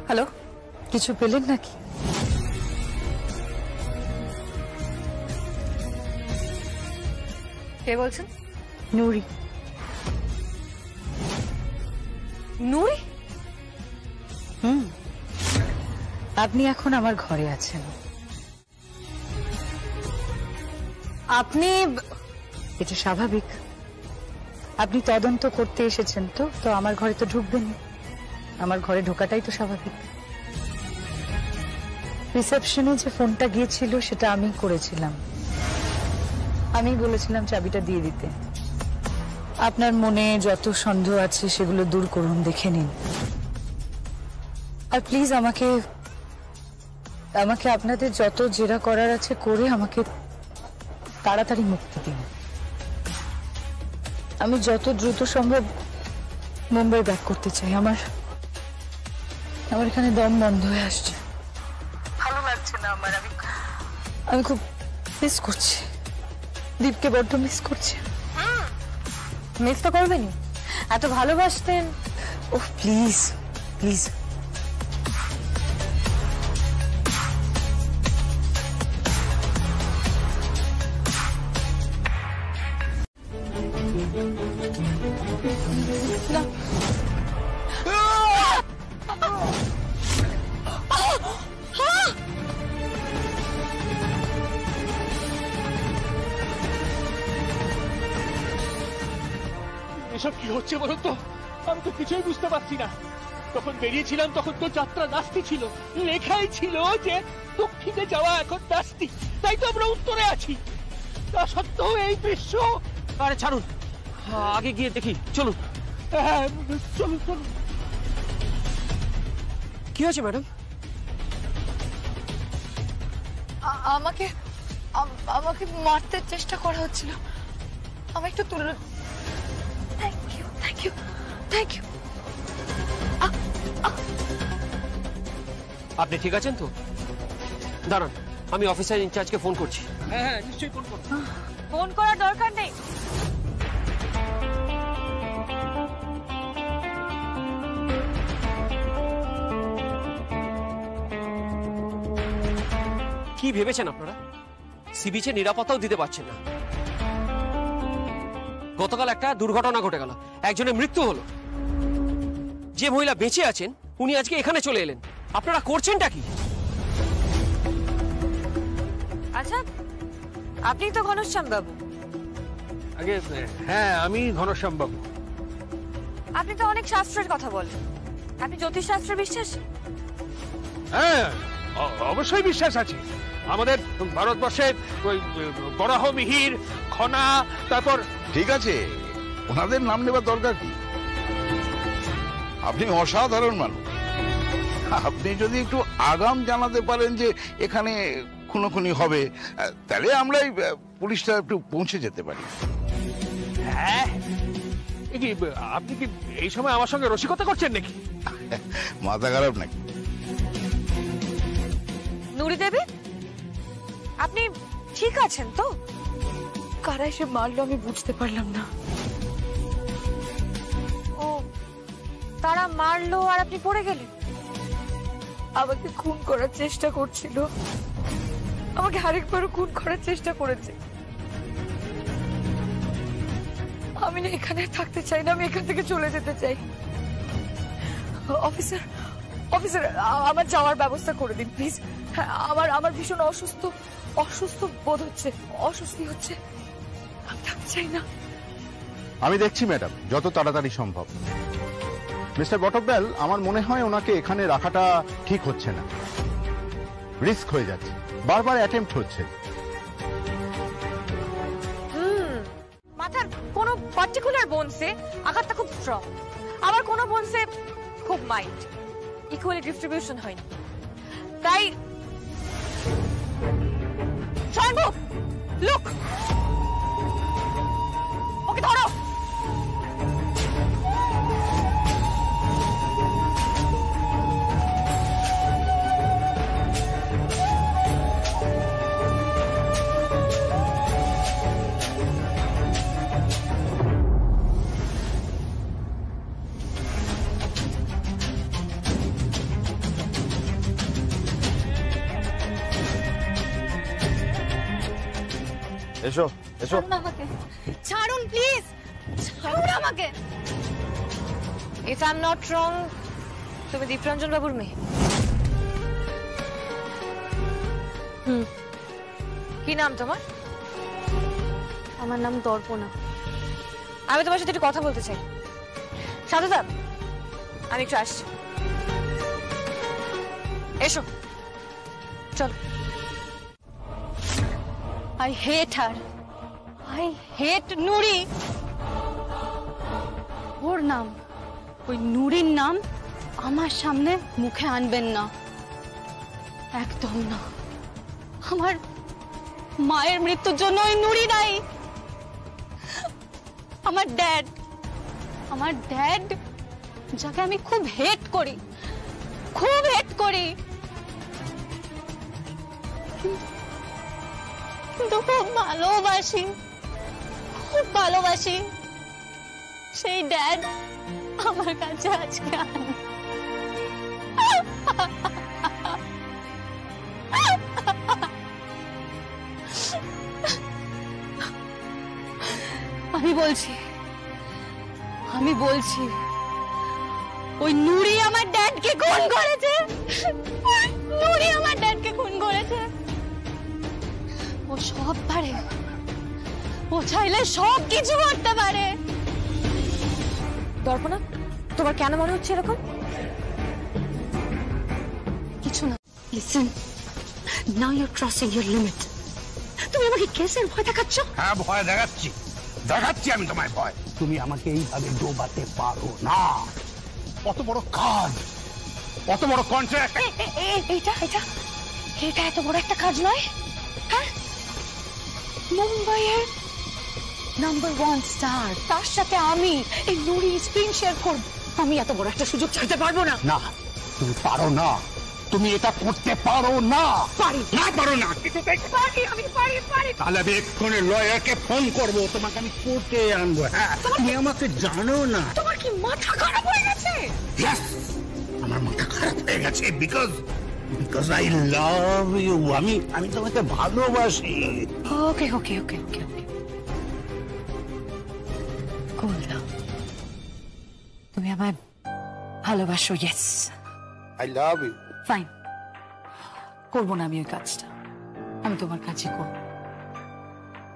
হ্যালো, কিছু পেলেন নাকি? কে বলছেন? নুরি। নুরি? আপনি এখন আমার ঘরে আছেন। আপনি এটা স্বাভাবিক। আপনি তদন্ত করতে এসেছেন তো আমার ঘরে তো ঢুকবেন। আমার ঘরে ঢোকাটাই তো স্বাভাবিক। রিসেপশনে যে ফোনটা গিয়েছিল সেটা আমি করেছিলাম। আমি বলেছিলাম চাবিটা দিয়ে দিতে। আপনার মনে যত সন্দেহ আছে সেগুলো দূর করুন, দেখে নিন। আর প্লিজ আমাকে আপনাদের যত জেরা করার আছে করে আমাকে তাড়াতাড়ি মুক্তি দিন। আমি যত দ্রুত সম্ভব মুম্বাই ব্যাক করতে চাই। আমার এখানে দম বন্ধ হয়ে আসছে, ভালো লাগছে না আমার। আমি খুব মিস করছি দীপকে, বড্ড মিস করছি। মিস তো করবেনই, এত ভালোবাসতেন। ওহ প্লিজ প্লিজ। এসব কি হচ্ছে বলুন তো? আমি তো কিছুই বুঝতে পারছি না। তখন বেরিয়েছিলাম তখন তো যাত্রা নাস্তি ছিল, লেখাই ছিল যে দক্ষিণে যাওয়া এখন নাস্তি, তাই তো আমরা উত্তরে আছি। তা সত্ত্বেও এই দৃশ্য। আরে ছাড়ুন, আগে গিয়ে দেখি, চলুন। হ্যাঁ চলুন চলুন। কি হয়েছে ম্যাডাম? আমাকে মারতে চেষ্টা করা হচ্ছিল। আমাকে একটু তুলে। Thank you. আপনি ঠিক আছেন তো? দাঁড়ান, আমি অফিসার ইনচার্জকে ফোন করছি। হ্যাঁ নিশ্চয়ই ফোন করুন। ফোন করার দরকার নেই। কি ভেবেছেন আপনারা? সি বিচে নিরাপত্তাও দিতে পারছেন না। গতকাল একটা দুর্ঘটনা ঘটে গেল, একজনের মৃত্যু হলো। যে মহিলা বেঁচে আছেন উনি আজকে এখানে চলে এলেন। আপনারা করছেনটা কি? আচ্ছা, আপনি তো ঘনশ্যাম বাবু। আগে হ্যাঁ, আমি ঘনশ্যাম বাবু। আপনি তো অনেক শাস্ত্রের কথা বলেন। আপনি জ্যোতিষ শাস্ত্রে বিশ্বাসী? হ্যাঁ অবশ্যই বিশ্বাস আছে। আমাদের ভারতবর্ষে ওই বরাহ মিহির, খনা, তারপর। ঠিক আছে, ওনাদের নাম নেবার দরকার কি? আপনি অসাধারণ মানুষ। আপনি যদি একটু আগাম জানাতে পারেন যে এখানে খুনোখুনি হবে, তাহলে আমরাই পুলিশটা একটু পৌঁছে যেতে পারি। হ্যাঁ, আপনি কি এই সময় আমার সঙ্গে রসিকতা করছেন নাকি? মাথা খারাপ নাকি? নুরি দেবী, আপনি ঠিক আছেন তো? কারা এসে মারলো আমি বুঝতে পারলাম না। ও, তারা মারলো আর আপনি পড়ে গেলেন? আমাকে খুন করার চেষ্টা করছিল। আমাকে আরেকবারও খুন করার চেষ্টা করেছে। আমি না এখানে থাকতে চাই না, আমি এখান থেকে চলে যেতে চাই। অফিসার, আমার যাওয়ার ব্যবস্থা করে দিন প্লিজ। আমার ভীষণ অসুস্থ বোধ হচ্ছে, অস্বস্তি হচ্ছে। আমি থাকতে চাই না। আমি দেখছি ম্যাডাম, যত তাড়াতাড়ি সম্ভব। মিস্টার বটব্যাল, আমার মনে হয় ওনাকে এখানে রাখাটা ঠিক হচ্ছে না, রিস্ক হয়ে যাচ্ছে। বারবার অ্যাটেম্প্ট হচ্ছে। মাথার কোনো পার্টিকুলার বোনসে আঘাতটা খুব স্ট্রং, আবার কোনো বোনসে খুব মাইল্ড, ইকুয়ালি ডিস্ট্রিবিউশন হয়নি। তাই শয়নভূপ, লুক, ওকে ধরো। এসো এসো। ছাড়ুন প্লিজ, ছাড়ুন আমাকে। If I am not wrong, তুমি দীপরঞ্জন বাবুর মেয়ে। কি নাম তোমার? আমার নাম দর্পণা। আমি তোমার সাথে একটু কথা বলতে চাই। সাধুদা, আমি একটু আসছি, এসো চলো। I hate her. I hate নুরি। ওর নাম, ওই নুরির নাম আমার সামনে মুখে আনবেন না, একদম না। আমার মায়ের মৃত্যুর জন্য ওই নুরি নাই। আমার ড্যাড যাকে আমি খুব হেট করি, খুব হেট করি, কিন্তু খুব ভালোবাসি, খুব ভালোবাসি। সেই ড্যাড আমার কাছে আজকে আমি বলছি ওই নুরি আমার ড্যাডকে খুন করেছে, নুরি আমার ড্যাডকে খুন করেছে। ও সব পারে, ও চাইলে সব কিছু করতে পারে। দর্পণা, তোমার কেন মনে হচ্ছে এরকম? কিছু না। Listen, now you are crossing your limit. তুমি আমাকে কেসের ভয় দেখাচ্ছ? হ্যাঁ, ভয় দেখাচ্ছি, আমি তোমায় ভয়। তুমি আমাকে এইভাবে ডোবাতে পারো না। অত বড় কাজ, অত বড় কন্ট্রাক্ট। এটা এত বড় একটা কাজ নয়। হ্যাঁ, মুম্বাইয়ের নাম্বার 1 স্টার, তার সাথে আমি এই নুরি স্ক্রিন শেয়ার করব। আমি এত বড় একটা সুযোগ ছাড়তে পারবো না। না, তুমি পারো না, তুমি এটা করতে পারো না। পারি না, পারো না। আমি পারি। তাহলে আমি এক্ষুনি লয়ারকে ফোন করবো, তোমাকে আমি কোর্টে আনবো। হ্যাঁ, তুমি আমাকে জানো না। তোমার কি মাথা খারাপ হয়ে গেছে? Yes, আমার মাথা খারাপ হয়ে গেছে because I love you. আমি তোমাকে ভালোবাসি। Okay cool down. তুমি আমায় ভালোবাসো? Yes, I love you. Fine, করবো না আমি ওই কাজটা, আমি তোমার কাছে করবো।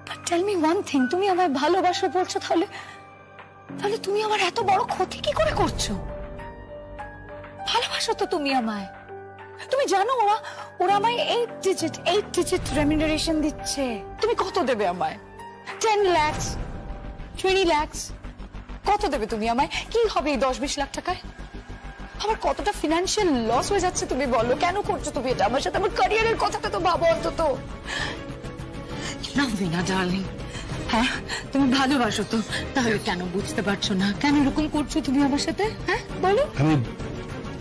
But tell me one thing, তুমি আমায় ভালোবাসো বলছো, তাহলে তুমি আমার এত বড় ক্ষতি কি করে করছো? ভালোবাসো তো তুমি আমায়। তুমি জানো ওরা আমায় 8 ডিজিট রেমিনারেশন দিচ্ছে। তুমি কত দেবে আমায়? 10 lakhs, 20 lakhs? কত দেবে তুমি আমায়? কি হবে এই 10-20 লাখ টাকায়? আমার কতটা ফিনান্সিয়াল লস হয়ে যাচ্ছে তুমি বলো। কেন করছো তুমি এটা আমার সাথে? আমার ক্যারিয়ারের কথাটা তো ভাবো অন্তত। লাভ মি না ডার্লিং। হ্যাঁ, তুমি ভালোবাসো তো, তাহলে কেন বুঝতে পারছো না? কেন এরকম করছো তুমি আমার সাথে? হ্যাঁ বলো।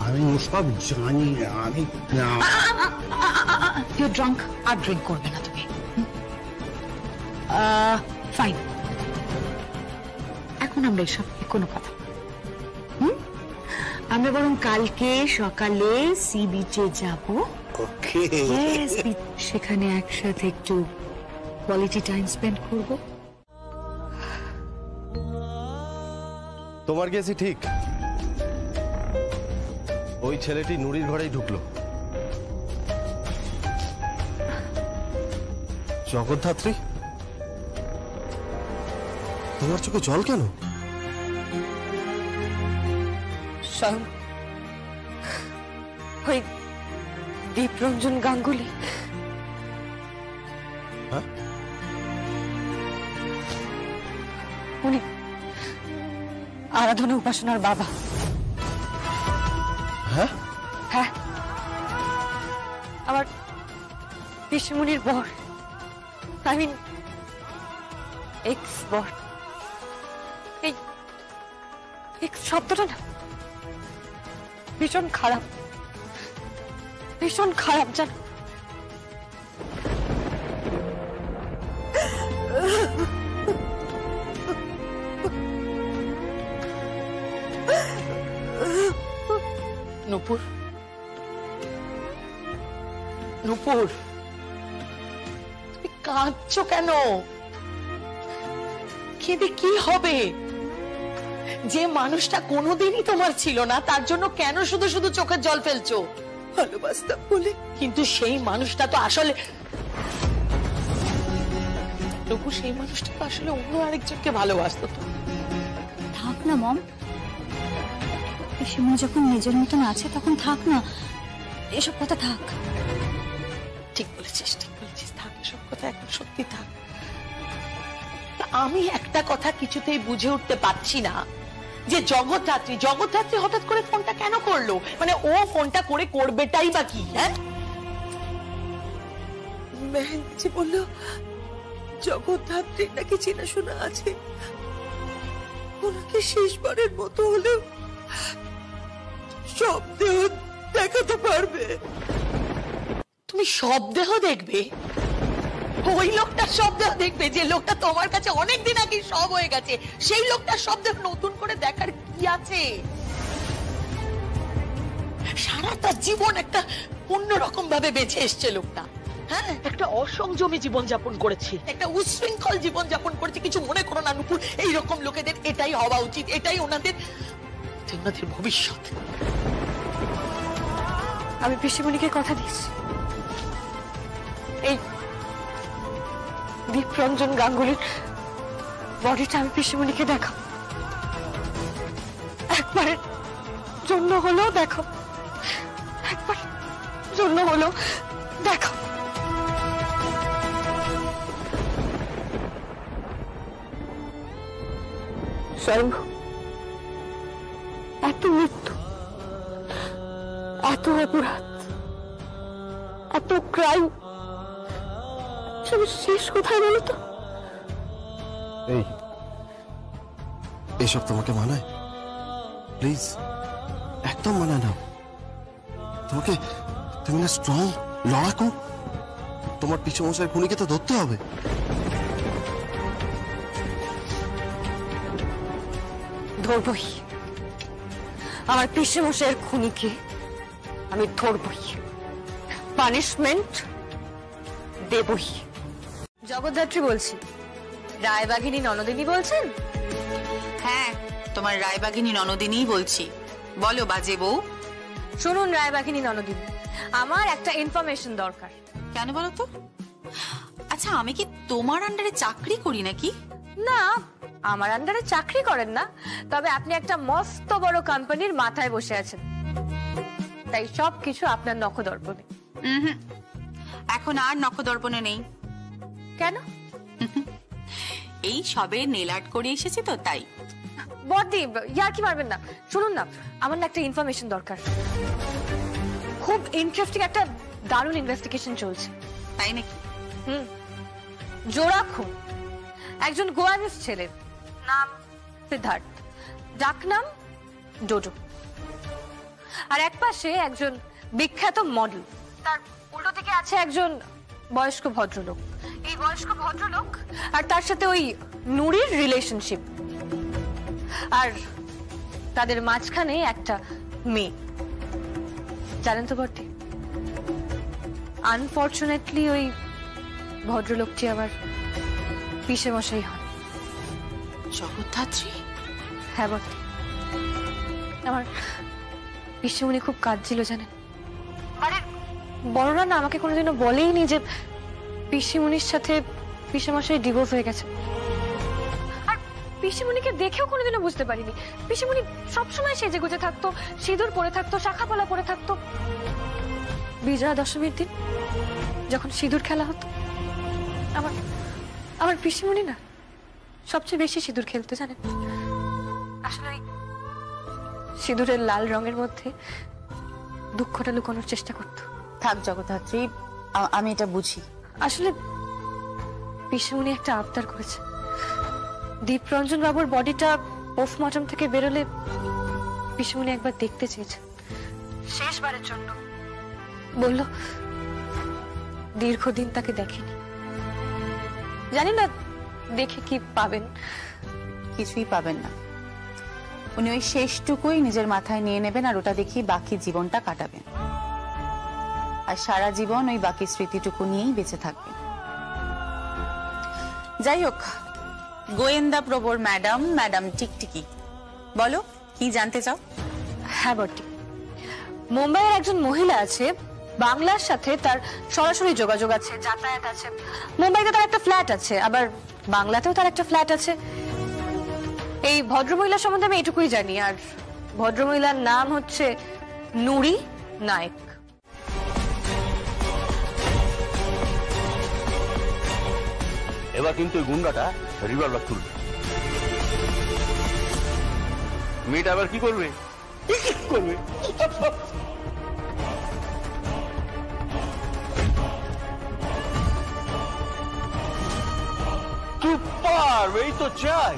আমি সব জানি না। আমি ইউ ড্রাঙ্ক। আর ড্রিঙ্ক করবে না তুমি। ফাইন, এখন আমরা এসব কোনো কথা, আমরা বরং কালকে সকালে সি বিচে যাবো। ওকে, সেখানে একসাথে একটু কোয়ালিটি টাইম স্পেন্ড করব। তোমার গেছি ঠিক, ওই ছেলেটি নুরির ঘরেই ঢুকলো। জগদ্ধাত্রী, তোমার চোখে জল কেন? ওই দীপরঞ্জন গাঙ্গুলি হ্যাঁ? উনি আরাধনা উপাসনার বাবা। হ্যাঁ? হ্যাঁ, আমার পিসিমণির বর, আই মিন এক্স বর। এই এক্স শব্দটা না ভীষণ খারাপ, ভীষণ খারাপ জানো। নূপুর, নূপুর, তুমি কাঁদছো কেন? কেঁদে কি হবে? যে মানুষটা কোনোদিনই তোমার ছিল না তার জন্য কেন শুধু শুধু চোখের জল ফেলছো? ভালোবাসতাম বলে। কিন্তু সেই মানুষটা তো আসলে নূপুর, সেই মানুষটা তো আসলে অন্য আরেকজনকে ভালোবাসতো। তো থাক না মম, পিসিমা যখন নিজের মতন আছে তখন থাক না, এসব কথা থাক। ঠিক বলেছিস, ঠিক বলেছিস, থাক এসব কথা, এখন সত্যি থাক। আমি একটা কথা কিছুতেই বুঝে উঠতে পারছি না যে জগদ্ধাত্রী হঠাৎ করে ফোনটা কেন করলো? মানে ও ফোনটা করে করবেটাই বা কি? হ্যাঁ, মেহেন্দি বললো জগদ্ধাত্রীর নাকি চেনাশোনা আছে, ওনাকে শেষবারের মতো হলেও সব দেহ দেখাতে পারবে। তুমি সব দেহ দেখবে? ওই লোকটার সব দেহ দেখবে যে লোকটা তোমার কাছে অনেকদিন আগে সব হয়ে গেছে? সেই লোকটার সব দেহ নতুন করে দেখার কি আছে? সারাটা জীবন একটা অন্যরকম ভাবে বেঁচে এসছে লোকটা। হ্যাঁ, একটা অসংযমী জীবন যাপন করেছে, একটা উচ্ছৃঙ্খল জীবন যাপন করেছে। কিছু মনে করো না নূপুর, এইরকম লোকেদের এটাই হওয়া উচিত, এটাই ওনাদের ভবিষ্যৎ। আমি পিসিমণিকে কথা দিচ্ছি, এই দীপরঞ্জন গাঙ্গুলির বডিটা আমি পিসিমণিকে দেখাবো, একবারের জন্য হলেও দেখো, একবার জন্য হলেও দেখো। স্বয়ম্ভু, এত মৃত্যু, এত অপরাধ, এত ক্রাইম, সব শেষ কোথায় বলো তো? এইসব তোমাকে মানায়? প্লিজ, একদম মানায় না। তুমি না স্ট্রং, লড়াকু। তোমার পিছু মশাই খুনিকে তো ধরতে হবে। ধরবই, আমার পিসে মশাইয়ের খুনিকে আমি ধরবই, পানিশমেন্ট দেবই। জগদ্ধাত্রী বলছি, রায়বাঘিনী ননদিনী বলছেন? হ্যাঁ, তোমার রায়বাঘিনী ননদিনীই বলছি। বলো বাজে বউ। শুনুন রায়বাঘিনী ননদিনী, আমার একটা ইনফরমেশন দরকার। কেন বলো তো? আচ্ছা, আমি কি তোমার আন্ডারে চাকরি করি নাকি? না, আমার আন্ডারে চাকরি করেন না, তবে আপনি একটা মস্ত বড় কোম্পানির মাথায় বসে আছেন, তাই সবকিছু আপনার নখদর্পণে। এখন আর নখদর্পণে নেই। কেন? এই সবে নেল আর্ট করে এসেছি তো, তাই। বড়দি, ইয়ার কি পারবেন না। শুনুন না, আমার না একটা ইনফরমেশন দরকার। খুব ইন্টারেস্টিং একটা দারুণ ইনভেস্টিগেশন চলছে। তাই নাকি? জোড়া খুন, একজন গোয়ানিজ ছেলের, নাম সিদ্ধার্থ, ডাকনাম ডোডো। আর এক পাশে একজন বিখ্যাত মডেল, তার উল্টো দিকে আছে একজন বয়স্ক ভদ্রলোক। এই বয়স্ক ভদ্রলোক আর তার সাথে ওই নুরির রিলেশনশিপ, আর তাদের মাঝখানে একটা মেয়ে। জানেন তো বটে, আনফরচুনেটলি ওই ভদ্রলোকটি আবার পিসে মশাই হন। জগদ্ধাত্রী? হ্যাঁ বটে, আমার পিসেমণি খুব কাঁদছিল জানেন। বাড়ির বড়রা না আমাকে কোনোদিনও বলেইনি যে পিসিমণির সাথে পিসে মশাই ডিভোর্স হয়ে গেছে। আর পিসিমণিকে দেখেও কোনোদিনও বুঝতে পারিনি। পিসিমণি সবসময় সেজে গুজে থাকতো, সিঁদুর পরে থাকতো, শাখাপলা পরে থাকতো। বিজয়া দশমীর দিন যখন সিঁদুর খেলা হতো, আমার আমার পিসিমণি না সবচেয়ে বেশি সিঁদুর খেলতো জানেন। আসলে ওই সিঁদুরের লাল রঙের মধ্যে দুঃখটা লুকানোর চেষ্টা করতো। থাক জগদ্ধাত্রী, আমি এটা বুঝি। আসলে পিসিমণি একটা আবদার করেছে, দীপরঞ্জন বাবুর বডিটা পোস্টমর্টম থেকে বেরোলে পিসিমণি একবার দেখতে চেয়েছে শেষবারের জন্য। বলল দীর্ঘদিন তাকে দেখেনি, জানি না দেখে কি পাবেন। কিছুই পাবেন না, উনি ওই শেষটুকুই নিজের মাথায় নিয়ে নেবেন আর ওটা দেখি বাকি জীবনটা কাটাবেন, আর সারা জীবন ওই বাকি স্মৃতিটুকু নিয়েই বেঁচে থাকবেন। যাই হোক, গোয়েন্দা প্রবর ম্যাডাম, ম্যাডাম টিকটিকি, বলো কি জানতে চাও? হ্যাঁ বটি, মুম্বাইয়ের একজন মহিলা আছে, বাংলার সাথে তার সরাসরি যোগাযোগ আছে, যাতায়াত আছে। মুম্বাইতে তার একটা ফ্ল্যাট আছে, আবার বাংলাতেও তার একটা ফ্ল্যাট আছে। এই ভদ্রমহিলা সম্বন্ধে আমি এটুকুই জানি, আর ভদ্রমহিলার নাম হচ্ছে নুরি নায়েক। এবার কিন্তু ওই গুন্ডাটা রিভলভার তুলবে। মেয়েটা আবার কি করবে? করবে চুপ পারবে, এই তো চাই।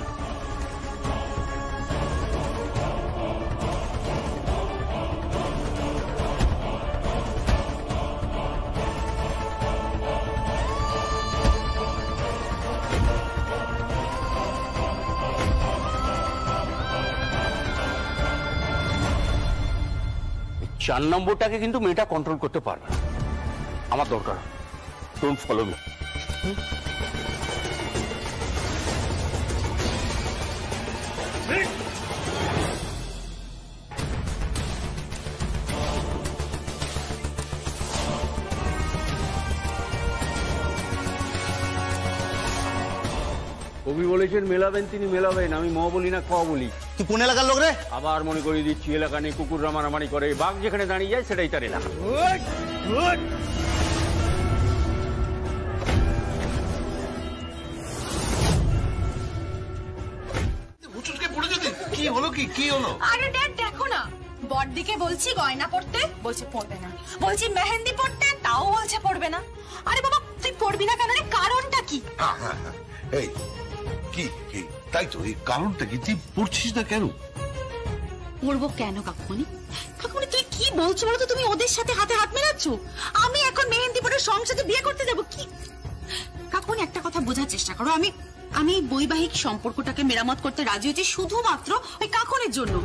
চার নম্বরটাকে কিন্তু মেয়েটা কন্ট্রোল করতে পারবে না, আমার দরকার। Don't follow me. কবি বলেছেন মেলাবেন তিনি মেলাবেন, আমি ম বলি না ক বলি। তুই কোন এলাকার লোক রে? আবার মনে করিয়ে দিচ্ছি, এলাকা নেই কুকুররা মারামারি করে, বাঘ যেখানে দাঁড়িয়ে যায় সেটাই তার এলাকা। কি হলো? কি হলো? আরে ড্যাড দেখো না, বড়দিকে বলছি গয়না পড়তে, বলছে পড়বে না। বলছি মেহেন্দি পড়তে, তাও বলছে পড়বে না। আরে বাবা তুই পড়বি না কেন রে? কারণটা কি? এই কি কি তাই তো, এই কারণটা কি? তুই পড়ছিস না কেন? পড়বো কেন কাকুমণি? কাকুমণি তুই কি বলছো বলো তো? তুমি ওদের সাথে হাতে হাত মেলাচ্ছ। আমি এখন মেহেন্দি পড়ে সংসারে বিয়ে করতে যাবো কি? কাকুমণি একটা কথা বোঝার চেষ্টা করো, আমি বৈবাহিক সম্পর্কটাকে মেরামত করতে রাজি হয়েছি শুধুমাত্র ওই কাকনের জন্য।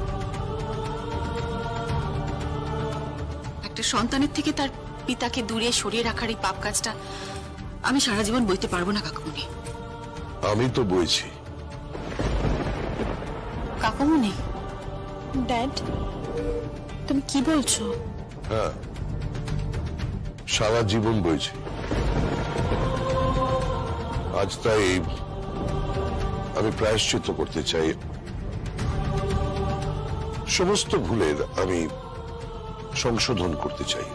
একটা সন্তানের থেকে তার পিতাকে দূরে সরিয়ে রাখার এই পাপ কাজটা আমি সারা জীবন বইতে পারবো না কাকুমণি। আমি তো বইছি। কাকুমণি, ড্যাড তুমি কি বলছো? হ্যাঁ, সারা জীবন বইছি। আজ তাই আমি প্রায়শ্চিত্ত করতে চাই। সমস্ত ভুলের আমি সংশোধন করতে চাই।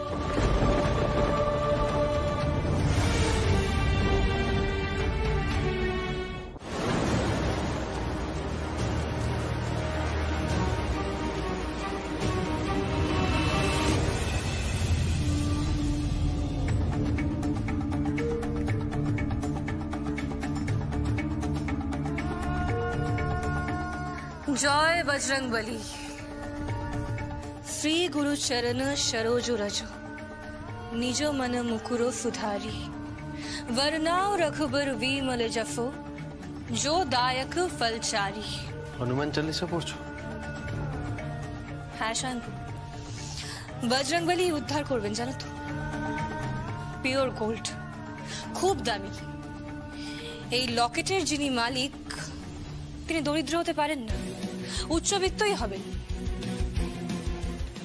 জয় বজরং বলি। শ্রী গুরু চরণ সরোজ রজ, নিজ মন মুকুর সুধারি। वरनाओ रघुबर विमल जफो, जो दायक फलचारी। হনুমান চালিসা পড়ছো? হ্যাঁ শান্তু, বজরং বলি উদ্ধার করবেন জানো তো। পিওর গোল্ড, খুব দামি। এই লকেটের যিনি মালিক তিনি দরিদ্র হতে পারেন না, উচ্চবিত্তই হবেন।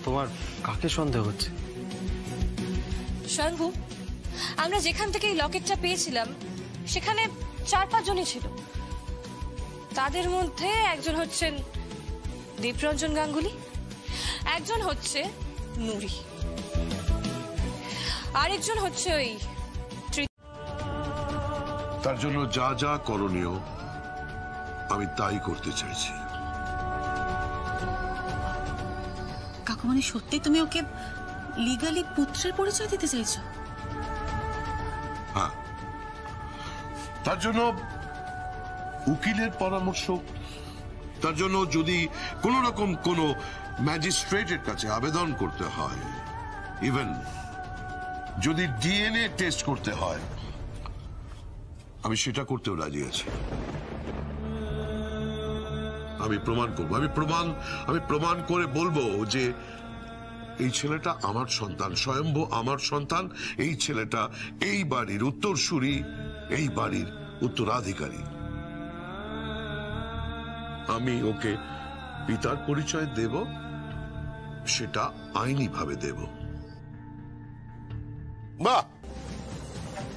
তোমার কাকে সন্দেহ হচ্ছে? শম্ভু, আমরা যেখান থেকে এই লকেটটা পেয়েছিলাম সেখানে 4-5 জনই ছিল। তাদের মধ্যে একজন হচ্ছেন দীপরঞ্জন গাঙ্গুলি, একজন হচ্ছে নুরি, আরেকজন হচ্ছে ওই তার জন্য যা যা করণীয় আমি তাই করতে চাইছি। কাকু মানে সত্যি তুমি ওকে লিগালি পুত্রের পরিচয় দিতে চাইছো? হ্যাঁ, তার জন্য উকিলের পরামর্শ, তার জন্য যদি কোন রকম কোন ম্যাজিস্ট্রেটের কাছে আবেদন করতে হয়, ইভেন যদি ডিএনএ টেস্ট করতে হয়, আমি সেটা করতেও রাজি আছি। আমি প্রমাণ করবো, আমি প্রমাণ করে বলবো যে এই ছেলেটা আমার সন্তান, স্বয়ম্ভু আমার সন্তান। এই ছেলেটা এই বাড়ির উত্তরসূরি, এই বাড়ির উত্তরাধিকারী। আমি ওকে পিতার পরিচয় দেব, সেটা আইনি ভাবে দেব। বাহ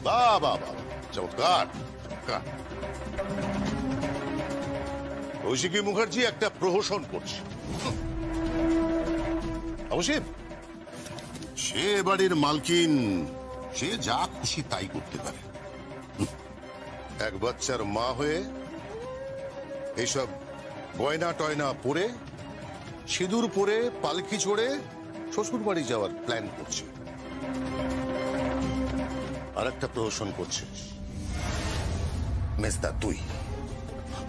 বাহ বাহ বাহ, চমৎকার। কৌশিকী মুখার্জি একটা প্রহসন করছে। অবশ্যই সে বাড়ির মালকিন, সে যা খুশি তাই করতে পারে। এক বাচ্চার মা হয়ে এইসব গয়না টয়না পরে, সিঁদুর পরে, পালকি চড়ে শ্বশুর বাড়ি যাওয়ার প্ল্যান করছে। আর একটা প্রহসন করছে মেজদা,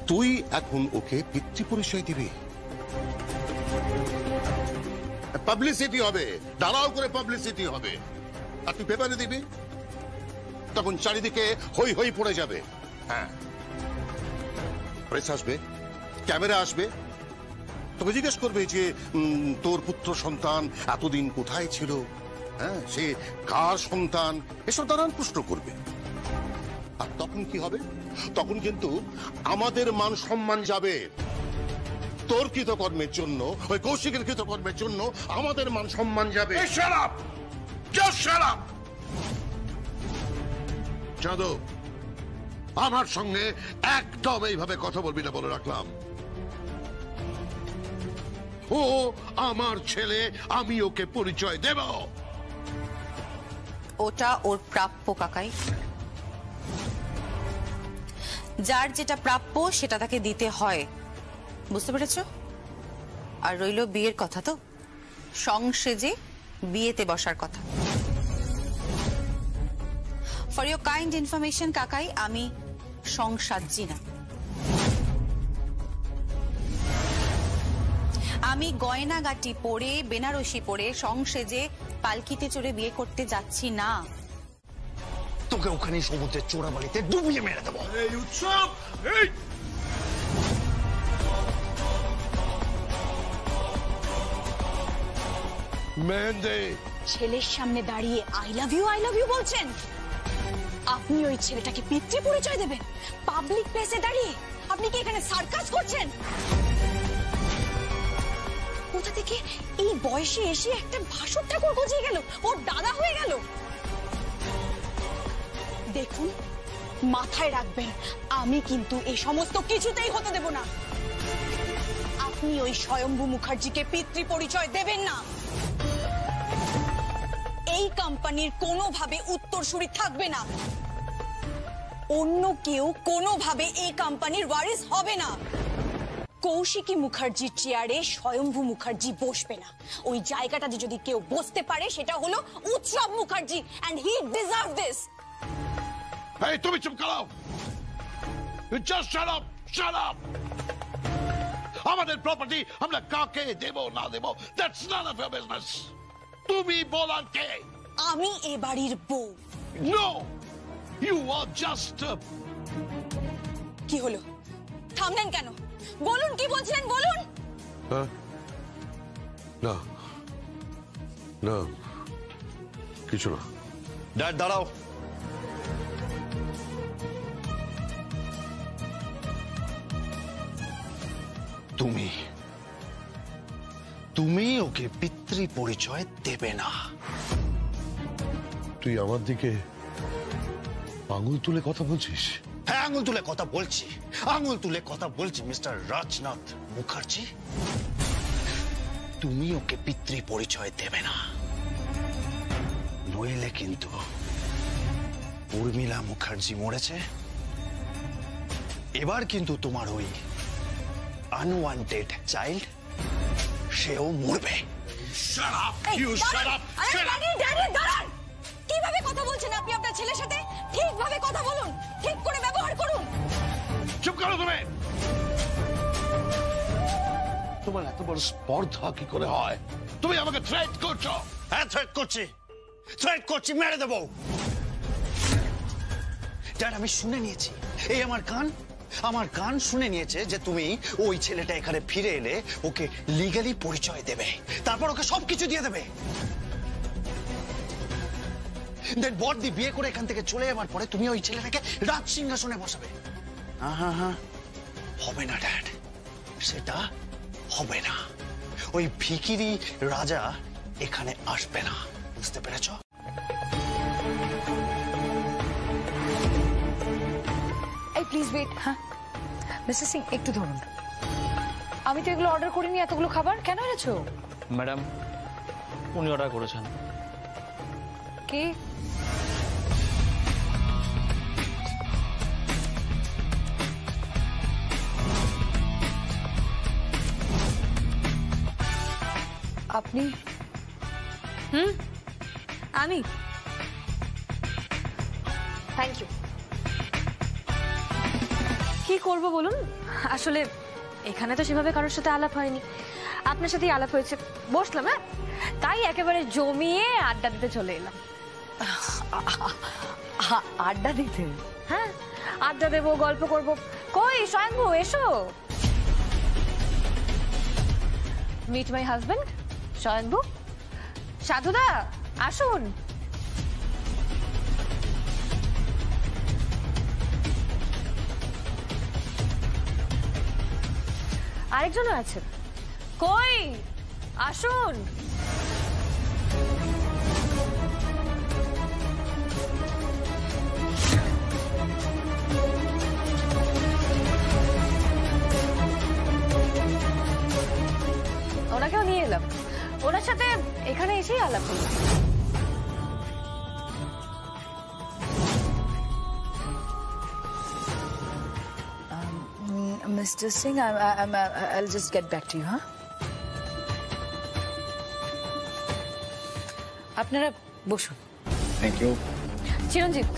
তুই এখন ওকে পিতৃ পরিচয় দিবি। পাবলিসিটি হবে, দাঁড়াও করে পাবলিসিটি হবে, আর তুই পেপারে দিবি, তখন চারিদিকে হই হই পড়ে যাবে। হ্যাঁ, প্রেস আসবে, ক্যামেরা আসবে, তোকে জিজ্ঞেস করবে যে তোর পুত্র সন্তান এতদিন কোথায় ছিল, হ্যাঁ সে কার সন্তান, এসব নানান প্রশ্ন করবে। আর তখন কি হবে? তখন কিন্তু আমাদের মান সম্মান যাবে। তোর কৃতকর্মের জন্য, ওই কৌশিকের কৃতকর্মের জন্য আমাদের মান সম্মান যাবে। যাদব, আমার সঙ্গে একদম এইভাবে কথা বলবি না বলে রাখলাম। ও আমার ছেলে, আমি ওকে পরিচয় দেব। ওটা ওর প্রাপ্য কাকাই। যার যেটা প্রাপ্য সেটা তাকে দিতে হয়, বুঝতে পেরেছ? আর রইল বিয়ের কথা, তো সংসেজে বিয়েতে বসার কথা। ফর ইউর কাইন্ড ইনফরমেশন কাকাই, আমি সংসাজ্জি না। আমি গয়নাগাটি পরে, বেনারসি পরে, সংসেজে পালকিতে চড়ে বিয়ে করতে যাচ্ছি না। তোকে ওখানে সমুদ্রের চোরাবালিতে ডুবিয়ে মেরে দেবো। এই উৎসব, এই মেহেন্দি, ছেলের সামনে দাঁড়িয়ে আই লাভ ইউ বলছেন? আপনি ওই ছেলেটাকে পিতৃ পরিচয় দেবেন পাবলিক প্লেসে দাঁড়িয়ে? আপনি কি এখানে সার্কাস করছেন? কোথা থেকে এই বয়সে এসে একটা ভাসুর ঠাকুর গজিয়ে গেল, ওর দাদা হয়ে গেল। দেখুন, মাথায় রাখবেন, আমি কিন্তু এই সমস্ত কিছুতেই হতে দেব না। আপনি ওই স্বয়ম্ভু মুখার্জিকে পিতৃ পরিচয় দেবেন না। এই কোম্পানির কোনোভাবে উত্তরসূরি থাকবে না। অন্য কেউ কোনোভাবে এই কোম্পানির ওয়ারিস হবে না। কৌশিকী মুখার্জির চেয়ারে স্বয়ম্ভু মুখার্জি বসবে না। ওই জায়গাটাতে যদি কেউ বসতে পারে সেটা হলো উৎসব Mukherjee, and he deserves this. এই তুমি চুপ করো। Just shut up, shut up. আমাদের প্রপার্টি আমরা কাকে দেব না দেব, that's none of your business. তুমি বলার কে? আমি এ বাড়ির বউ। No, you are just a... কি হলো? থামলেন কেন? বলুন কি বলছিলেন, বলুন। না না, কিছু না। ড্যাড দাঁড়াও। তুমি ওকে পিতৃ পরিচয় দেবে না। তুই আমার দিকে আঙুল তুলে কথা বলছিস? হ্যাঁ, আঙুল তুলে কথা বলছি, আঙুল তুলে কথা বলছি মিস্টার রাজনাথ মুখার্জি। তুমি ওকে পিতৃ পরিচয় দেবে না, নইলে কিন্তু উর্মিলা মুখার্জি মরেছে, এবার কিন্তু তোমার ওই আনওয়ান্টেড চাইল্ড সেও মরবে। কিভাবে কথা বলছেন আপনি আপনার ছেলের সাথে? ঠিকভাবে কথা বলুন, ঠিক করে ব্যবহার করুন। চুপ করো তুমি। তোমার এত বড় স্পর্ধা কি করে হয়? তুমি আমাকে থ্রেট করছো। হ্যাঁ, থ্রেট করছি, মেরে দেবো। ড্যাড, আমি শুনে নিয়েছি, এই আমার কান শুনে নিয়েছে যে তুমি ওই ছেলেটা এখানে ফিরে এলে ওকে লিগালি পরিচয় দেবে, তারপর ওকে সবকিছু দিয়ে দেবে। দেন বড়দি বিয়ে করে এখান থেকে চলে যাওয়ার পরে তুমি ওই ছেলেটাকে রাজ সিংহাসনে বসাবে। হ্যাঁ, হবে না ড্যাড, সেটা হবে না। ওই ভিখিরি রাজা এখানে আসবে না, বুঝতে পেরেছ? এই প্লিজ ওয়েট। হ্যাঁ মিস্টার সিং, একটু ধরুন। আমি তো এগুলো অর্ডার করিনি, এতগুলো খাবার কেন এনেছো? ম্যাডাম, উনি অর্ডার করেছেন। কে? আপনি? আমি? Thank you. কি করব বলুন, আসলে এখানে তো সেভাবে কারোর সাথে আলাপ হয়নি, আপনার সাথেই আলাপ হয়েছে। বসলাম, হ্যাঁ, তাই একেবারে জমিয়ে আড্ডা দিতে চলে এলাম। আড্ডা দিতে? হ্যাঁ, আড্ডা দেবো, গল্প করব। কই স্বয়ংভু, এসো। Meet my husband স্বয়ংভু। সাধুদা আসুন। আরেকজনও আছে, কই আসুন। ওনাকেও নিয়ে এলাম, ওনার সাথে এখানে এসেই আলাপ হলো। Mr. Singh, I'll just get back to you, huh? আপনারা বসুন। Thank you. চিরঞ্জিত,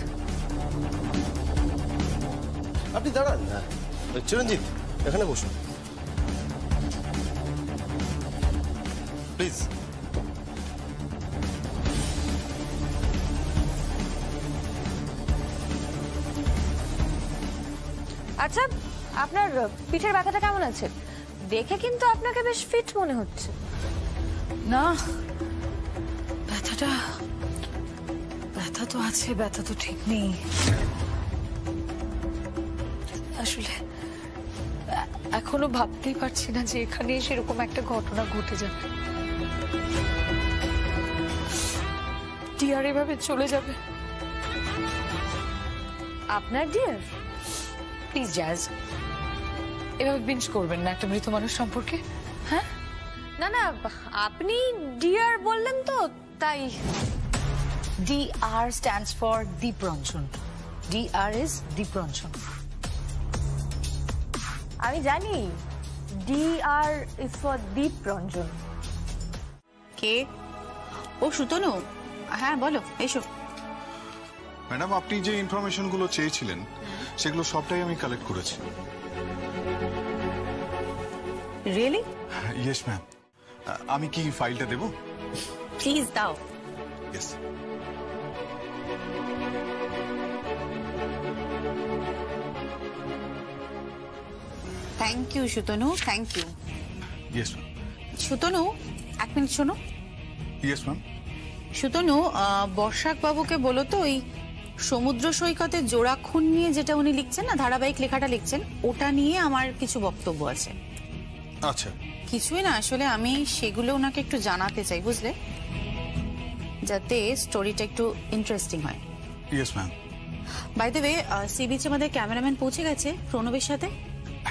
আপনি দাঁড়ান না। চিরঞ্জিত, এখানে বসুন প্লিজ। আচ্ছা আপনার পিঠের ব্যথাটা কেমন আছে? দেখে কিন্তু আপনাকে বেশ ফিট মনে হচ্ছে। না, ব্যথা তো আছে, ব্যথা তো ঠিক নেই। আসলে এখনো ভাবতেই পারছি না যে এখানে সেরকম একটা ঘটনা ঘটে যাবে। ডিয়ার এভাবে চলে যাবে। আপনার ডিয়ার? প্লিজ জাজ, এভাবে বিঞ্জ করবেন না একটা মৃত মানুষ সম্পর্কে। হ্যাঁ, না না, আপনি ডিয়ার বললেন তো তাই। DR stands for দীপরঞ্জন। DR is দীপরঞ্জন। আমি জানি DR is for দীপরঞ্জন। কে? ও সুতনু। হ্যাঁ বলো, এসো। ম্যাডাম, আপনি যে ইনফরমেশন গুলো চেয়েছিলেন সেগুলো সবটাই আমি কালেক্ট করেছি। রিয়েলি? Yes ma'am. আমি কি ফাইলটা দেব? প্লিজ দাও। Yes. Thank you Sutanu, thank you. Yes ma'am. Sutanu, এক মিনিট শোনো। Yes ma'am. সুতনু, বর্ষাক বাবুকে বলো তো ওই সমুদ্র সৈকতে জোড়া খুন নিয়ে যেটা উনি লিখছেন না, ধারাবাহিক লেখাটা লিখছেন, ওটা নিয়ে আমার কিছু বক্তব্য আছে। আচ্ছা। কিছুই না, আসলে আমি সেগুলো ওনাকে একটু জানাতে চাই, বুঝলে, যাতে স্টোরিটা একটু ইন্টারেস্টিং হয়। Yes ma'am. By the way, sea বিচে আমাদের ক্যামেরাম্যান পৌঁছে গেছে প্রণবের সাথে?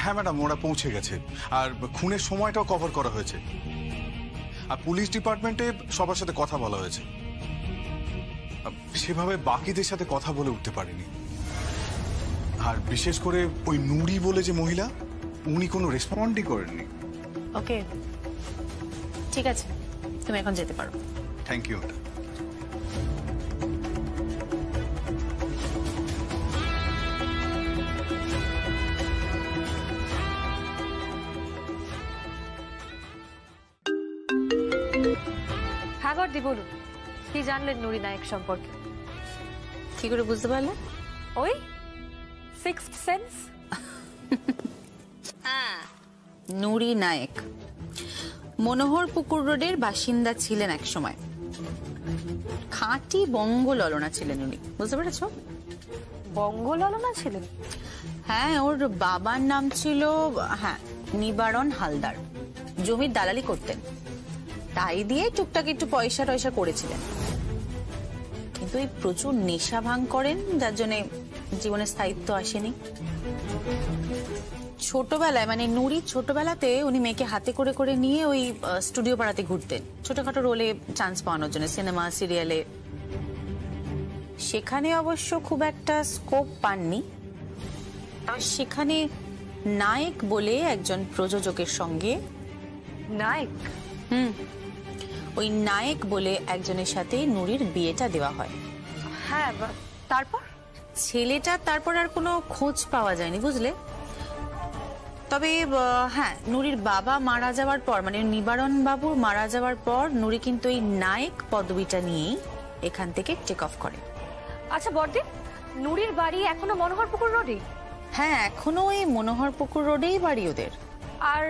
হ্যাঁ ম্যাডাম, ওরা পৌঁছে গেছে, আর খুনের সময়টাও কভার করা হয়েছে, আর পুলিশ ডিপার্টমেন্টে সবার সাথে কথা বলা হয়েছে। সেভাবে বাকিদের সাথে কথা বলে উঠতে পারিনি। আর বিশেষ করে ওই নুরি বলে যে মহিলা, উনি কোনো রেসপন্ডই করেননি। ওকে, ঠিক আছে, তুমি এখন যেতে পারো। Thank you madam. হ্যাঁ বর্দি, বলুন কি জানলেন নুরি নায়ক সম্পর্কে? কি করে বুঝতে পারলে? ওই সিক্সথ সেন্স। নুরি নায়েক মনোহর পুকুর রোডের বাসিন্দা ছিলেন এক সময়। খাঁটি বঙ্গ ললনা ছিলেন উনি, বুঝতে পেরেছো? বঙ্গ ললনা ছিলেন? হ্যাঁ, ওর বাবার নাম ছিল নিবারণ হালদার। জমির দালালি করতেন, তাই দিয়ে টুকটাক একটু পয়সা টয়সা করেছিলেন। কিন্তু এই প্রচুর নেশা ভাঙ করেন, যার জন্য জীবনে স্থায়িত্ব আসেনি। ছোটবেলায় মানে নুরির ছোটবেলাতে উনি মেয়েকে হাতে করে করে নিয়ে ওই স্টুডিও পাড়াতে ঘুরতেন ছোটখাটো রোলে চান্স পাওয়ানোর জন্য, সিনেমা সিরিয়ালে। সেখানে অবশ্য খুব একটা স্কোপ পাননি। সেখানে নায়ক বলে একজন প্রযোজকের সঙ্গে নায়ক ওই নায়ক বলে একজনের সাথে নুরির বিয়েটা দেওয়া হয়। হ্যাঁ, তারপর ছেলেটা তারপর আর কোনো খোঁজ পাওয়া যায়নি, বুঝলে? তবে হ্যাঁ, নুরির বাবা মারা যাওয়ার পর, মানে নিবারণ বাবু মারা যাওয়ার পর নুরি কিন্তু এই নায়ক পদবিটা নিয়েই এখান থেকে টেক অফ করে। আচ্ছা বর্দি, নুরির বাড়ি এখনো মনোহর পুকুর রোডে? হ্যাঁ, এখনো ওই মনোহর পুকুর রোডেই বাড়ি ওদের। আর